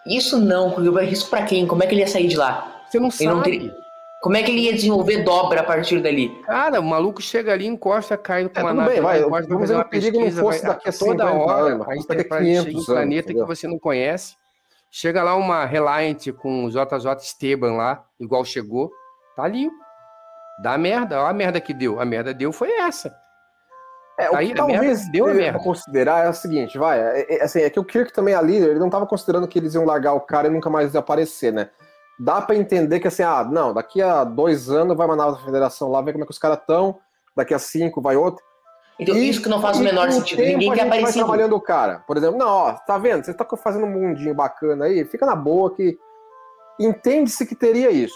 Speaker 3: Isso não, porque risco para quem? Como é que ele ia sair de lá?
Speaker 5: Você não sabe.
Speaker 3: Como é que ele ia desenvolver dobra a partir dali?
Speaker 5: Cara, o maluco chega ali, encosta, cai com uma
Speaker 4: nave,
Speaker 5: encosta, vai fazer uma pesquisa,
Speaker 4: não fosse daqui a
Speaker 5: toda hora,
Speaker 4: anos,
Speaker 5: a Enterprise chega em um planeta que você não conhece, chega lá uma Reliant com o JJ Esteban lá, igual chegou, tá limpo. Dá merda, olha a merda que deu. A merda deu foi essa.
Speaker 4: O que talvez deu a merda. Considerar é o seguinte, é que o Kirk também é a líder, ele não tava considerando que eles iam largar o cara e nunca mais ia aparecer, né? Dá pra entender que assim, não, daqui a 2 anos vai uma nova federação lá, ver como é que os caras estão, daqui a 5 vai outro.
Speaker 3: Então, isso que não faz o menor sentido, ninguém quer aparecer.
Speaker 4: Vai trabalhando o cara, por exemplo, tá vendo, você tá fazendo um mundinho bacana aí, fica na boa que entende-se que teria isso.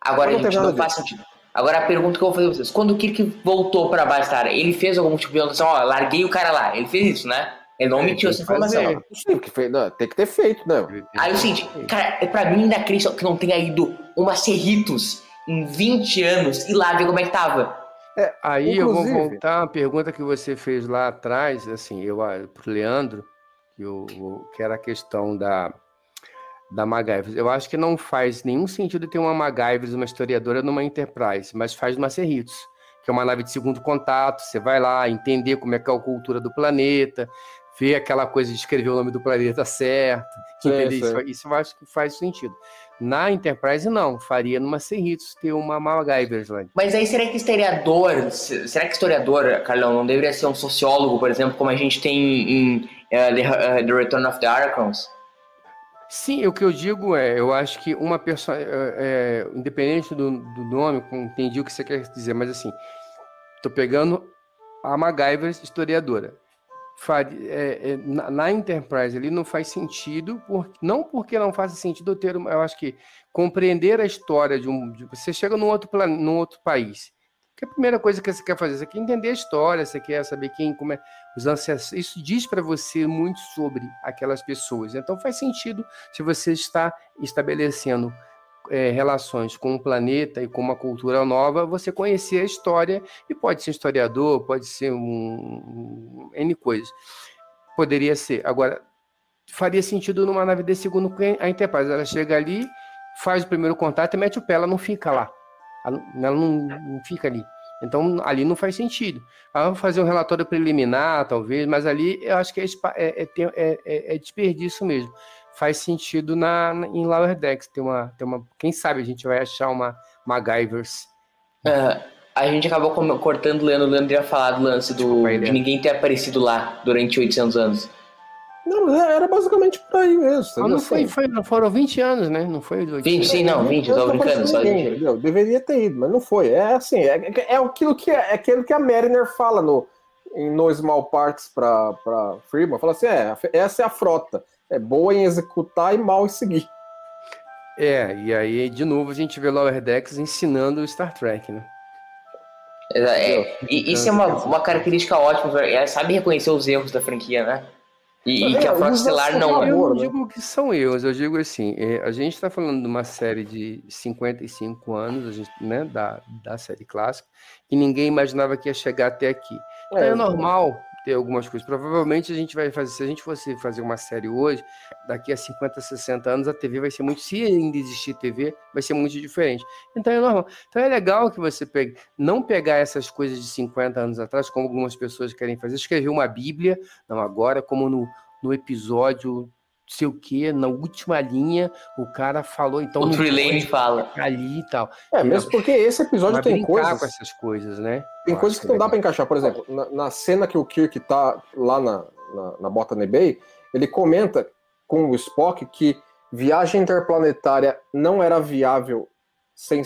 Speaker 3: Agora, gente, não faz sentido. Agora a pergunta que eu vou fazer pra vocês, quando o Kirk voltou pra Battlestar, ele fez algum tipo de anotação, larguei o cara lá, ele fez isso, né? Ele não omitiu essa informação.
Speaker 4: Sim, tem que ter feito, né?
Speaker 3: Aí o seguinte, cara, pra mim ainda acredito que não tenha ido uma Cerritos em 20 anos e lá ver como é que tava.
Speaker 5: Aí eu vou voltar à pergunta que você fez lá atrás, assim, pro Leandro, que era a questão da MacGyver. Eu acho que não faz nenhum sentido ter uma MacGyver, uma historiadora, numa Enterprise, mas faz uma Cerritos, que é uma nave de segundo contato. Você vai lá entender como é que é a cultura do planeta, ver aquela coisa de escrever o nome do planeta certo. Isso eu acho que faz sentido. Na Enterprise, não. Faria numa Cerritos ter uma MacGyver lá.
Speaker 3: Mas aí será que historiador, Carlão, não deveria ser um sociólogo, por exemplo, como a gente tem em The Return of the Archons?
Speaker 5: Sim, o que eu digo eu acho que uma pessoa, independente do nome, entendi o que você quer dizer, mas assim, tô pegando a MacGyver historiadora. Na Enterprise ali não faz sentido, não porque não faz sentido ter, eu acho que compreender a história você chega num outro país. Que a primeira coisa que você quer fazer, você quer entender a história, você quer saber como é os ancestros. Isso diz para você muito sobre aquelas pessoas. Então faz sentido, se você está estabelecendo relações com o planeta e com uma cultura nova, você conhecer a história, e pode ser historiador, pode ser N coisas. Poderia ser. Agora, faria sentido numa nave de segundo a Enterprise. Ela chega ali, faz o primeiro contato e mete o pé, ela não fica lá. Ela não fica ali. Então, ali não faz sentido. Ela vai fazer um relatório preliminar, talvez, mas ali eu acho que é desperdício mesmo. Faz sentido em Lower Decks. Quem sabe a gente vai achar uma MacGyvers.
Speaker 3: A gente acabou cortando o Leandro ia falar do lance de ninguém ter aparecido lá durante 800 anos.
Speaker 4: Não, era basicamente por aí mesmo.
Speaker 5: Não foram 20 anos, né? Não foi
Speaker 3: 20, sim, não, 20, eu tô brincando. Só
Speaker 4: deveria ter ido, mas não foi. É assim, aquilo que a Mariner fala no Small Parts pra Freeman. Fala assim, essa é a frota. É boa em executar e mal em seguir.
Speaker 5: E aí, de novo, a gente vê Lower Decks ensinando o Star Trek, né?
Speaker 3: E isso é uma característica ótima, sabe reconhecer os erros da franquia, né? E que a Frota Estelar não...
Speaker 5: Eu não digo que são erros, eu digo assim, a gente está falando de uma série de 55 anos, né, da série clássica, e ninguém imaginava que ia chegar até aqui. Então é normal ter algumas coisas. Provavelmente a gente vai fazer, se a gente fosse fazer uma série hoje, daqui a 50, 60 anos a TV vai ser muito, se ainda existir TV, vai ser muito diferente. Então é normal. Então é legal que você não pegar essas coisas de 50 anos atrás, como algumas pessoas querem fazer, escrever uma Bíblia, não agora, como no episódio, sei o quê, na última linha, o cara falou, então...
Speaker 3: O Trelane fala.
Speaker 5: Ali e tal.
Speaker 4: Mesmo porque esse episódio tem coisas...
Speaker 5: com essas coisas, né?
Speaker 4: Tem coisas que não dá pra encaixar. Por exemplo, na cena que o Kirk tá lá na Botany Bay, ele comenta com o Spock que viagem interplanetária não era viável sem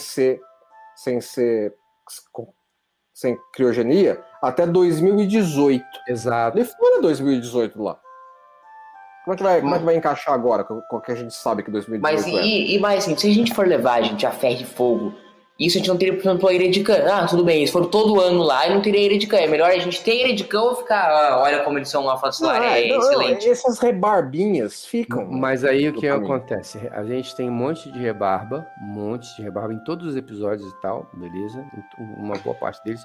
Speaker 4: criogenia até 2018.
Speaker 5: Exato.
Speaker 4: Ele foi em 2018 lá. Como é que vai encaixar agora, com o que a gente sabe que 2018
Speaker 3: mas assim, se a gente for levar, gente, a ferro e fogo, Isso a gente não teria, por exemplo, a Ira de Khan. Ah, tudo bem, eles foram todo ano lá e não teria a Ira de Khan. É melhor a gente ter a Ira de Khan ou ficar, olha como eles são uma façoária, excelente.
Speaker 4: Essas rebarbinhas ficam.
Speaker 5: Mas aí o que acontece? A gente tem um monte de rebarba em todos os episódios e tal, beleza? Uma boa parte deles.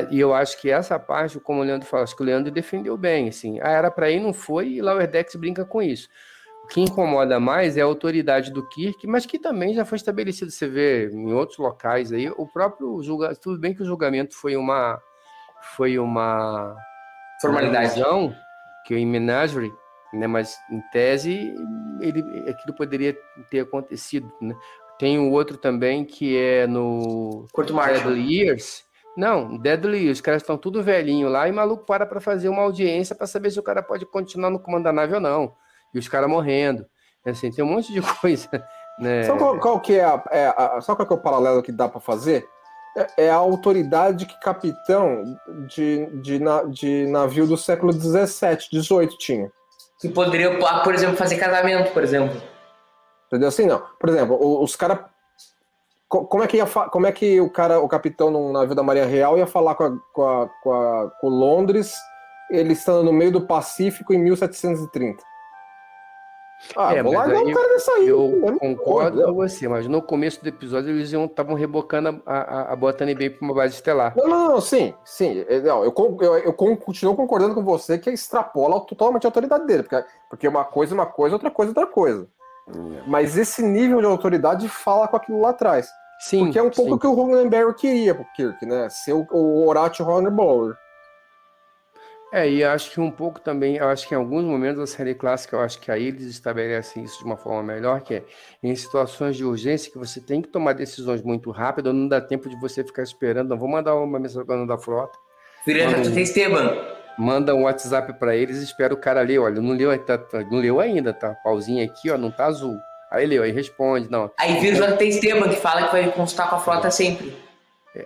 Speaker 5: E eu acho que essa parte, como o Leandro falou, acho que o Leandro defendeu bem, assim. Era pra ir, não foi, e Lower Decks brinca com isso. O que incomoda mais é a autoridade do Kirk, mas que também já foi estabelecido, você vê em outros locais aí, o próprio julgamento, tudo bem que o julgamento foi uma
Speaker 3: Formalidade.
Speaker 5: Que é em Menagerie, né, mas em tese aquilo poderia ter acontecido, né? Tem o outro também que é no
Speaker 3: Curto Marshall.
Speaker 5: Deadly Years. Não, Deadly Years, os caras estão tudo velhinho lá e o maluco para fazer uma audiência para saber se o cara pode continuar no comando da nave ou não. E os caras morrendo. Assim, tem um monte de coisa, né?
Speaker 4: Sabe qual que sabe qual que é o paralelo que dá para fazer? É a autoridade que capitão de navio do século 17, 18 tinha.
Speaker 3: Que poderia, por exemplo, fazer casamento, por exemplo.
Speaker 4: Entendeu? Assim, não. Por exemplo, os caras... Como é que o capitão num navio da Marinha Real ia falar com Londres, ele estando no meio do Pacífico em 1730? Vou largar o cara dessa aí.
Speaker 5: Eu concordo com você, mas no começo do episódio eles estavam rebocando a Botany Bay para uma base estelar.
Speaker 4: Não, sim. Não, eu continuo concordando com você que extrapola totalmente a autoridade dele, porque uma coisa, outra coisa. Mas esse nível de autoridade fala com aquilo lá atrás.
Speaker 5: Sim,
Speaker 4: porque é um pouco o que o Roddenberry queria pro Kirk, né? Ser o Horatio Hornblower.
Speaker 5: E acho que um pouco também, eu acho que em alguns momentos da série clássica, eu acho que aí eles estabelecem isso de uma forma melhor, que é em situações de urgência que você tem que tomar decisões muito rápido, não dá tempo de você ficar esperando, não vou mandar uma mensagem da frota. Manda um WhatsApp para eles e espera o cara ler, olha, não leu ainda, tá? Pauzinho aqui, ó, não tá azul. Aí leu, aí responde, não.
Speaker 3: Aí vira o JT Esteban que fala que vai consultar com a frota sempre.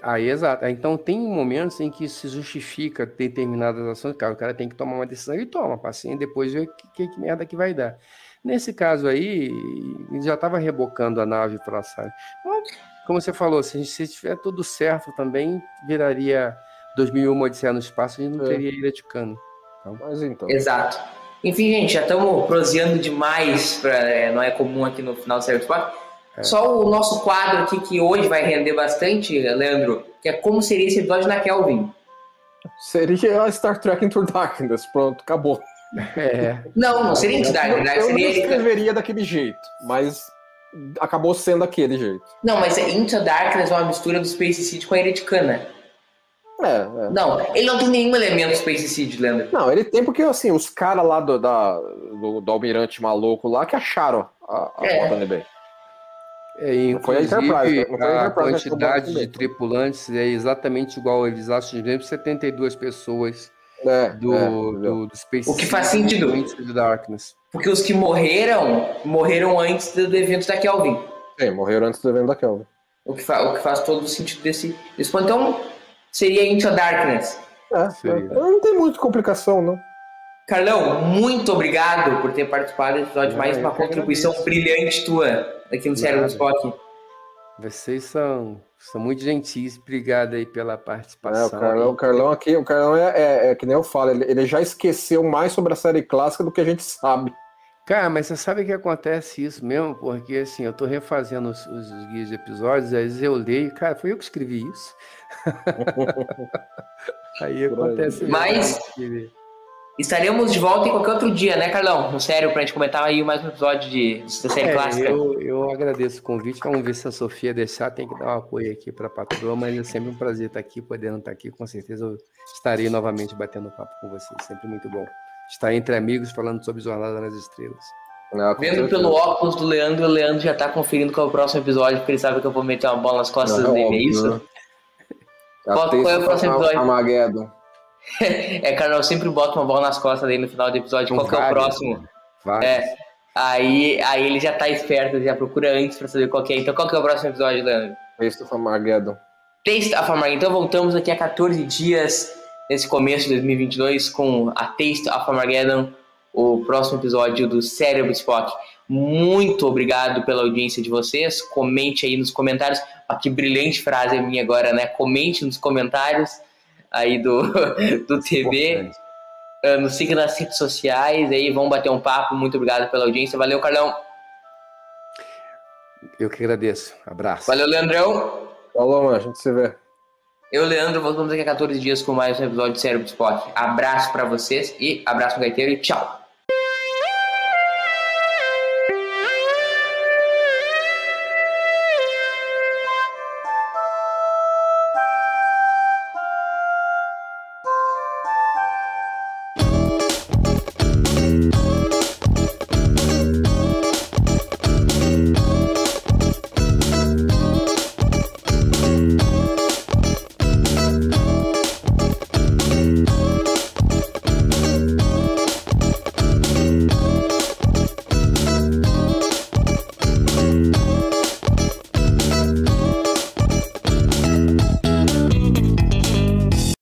Speaker 5: Aí, exato. Então, tem momentos em que se justifica determinadas ações, o cara tem que tomar uma decisão, ele toma, paciente, depois vê que merda que vai dar. Nesse caso aí, ele já estava rebocando a nave para a sala. Como você falou, se tiver tudo certo também, viraria 2001 Odisseia no Espaço, a gente não teria Ilha de Cano.
Speaker 4: Então.
Speaker 3: Exato. Enfim, gente, já estamos proseando demais, não é comum aqui no final do Série Sport. Só o nosso quadro aqui, que hoje vai render bastante, Leandro, que é como seria esse episódio na Kelvin.
Speaker 4: Seria a Star Trek Into Darkness, pronto, acabou.
Speaker 3: Não seria Into Darkness.
Speaker 4: Eu não escreveria daquele jeito, mas acabou sendo daquele jeito.
Speaker 3: Não, mas Into Darkness é uma mistura do Space Seed com a Ilha de Cana. Não, ele não tem nenhum elemento Space Seed, Leandro.
Speaker 4: Não, ele tem porque, assim, os caras lá do almirante maluco lá que acharam a Botany Bay.
Speaker 5: Foi a Enterprise. A quantidade de tripulantes é exatamente igual. Eles acham de 72 pessoas do Space.
Speaker 3: O que faz sentido.
Speaker 5: Do Darkness.
Speaker 3: Porque os que morreram antes do evento da Kelvin.
Speaker 4: Sim, morreram antes do evento da Kelvin.
Speaker 3: O que faz todo o sentido desse ponto. Então, seria Into Darkness.
Speaker 4: Não tem muita complicação, não.
Speaker 3: Carlão, muito obrigado por ter participado desse episódio. Mais uma contribuição brilhante tua aqui no Cérebro Spock.
Speaker 5: Vocês são muito gentis. Obrigado aí pela participação.
Speaker 4: O Carlão aqui, é que nem eu falo, ele já esqueceu mais sobre a série clássica do que a gente sabe.
Speaker 5: Cara, mas você sabe que acontece isso mesmo? Porque assim, eu tô refazendo os guias de episódios, às vezes eu leio, cara, foi eu que escrevi isso. Aí acontece mesmo.
Speaker 3: Mas estaremos de volta em qualquer outro dia, né, Carlão? No sério, pra gente comentar aí mais um episódio da série clássica.
Speaker 5: Eu agradeço o convite. Vamos ver se a Sofia deixar. Tem que dar um apoio aqui pra patroa, mas é sempre um prazer estar aqui, podendo estar aqui. Com certeza eu estarei novamente batendo papo com vocês. Sempre muito bom estar entre amigos falando sobre Jornada nas Estrelas.
Speaker 3: Vendo pelo óculos do Leandro, o Leandro já tá conferindo qual é o próximo episódio, porque ele sabe que eu vou meter uma bola nas costas dele, é isso? Qual é o próximo episódio?
Speaker 4: Armageddon.
Speaker 3: Carol, eu sempre boto uma bola nas costas dele no final do episódio. Qual que é o próximo? Aí ele já tá esperto, já procura antes pra saber qual que é. Então qual que é o próximo episódio, Leandro?
Speaker 4: Taste of Armageddon.
Speaker 3: Taste of Armageddon. Então voltamos aqui a 14 dias nesse começo de 2022 com a Taste of Armageddon, o próximo episódio do Cérebro Spock. Muito obrigado pela audiência de vocês. Comente aí nos comentários. Que brilhante frase é minha agora, né? Comente nos comentários aí do TV. Nos siga nas redes sociais aí, vamos bater um papo. Muito obrigado pela audiência. Valeu, Carlão.
Speaker 5: Eu que agradeço. Abraço.
Speaker 3: Valeu, Leandrão.
Speaker 4: Falou, mano. A gente se vê.
Speaker 3: Eu, Leandro, voltamos daqui a 14 dias com mais um episódio de Cérebro do Esporte. Abraço pra vocês e abraço no gaiteiro e tchau.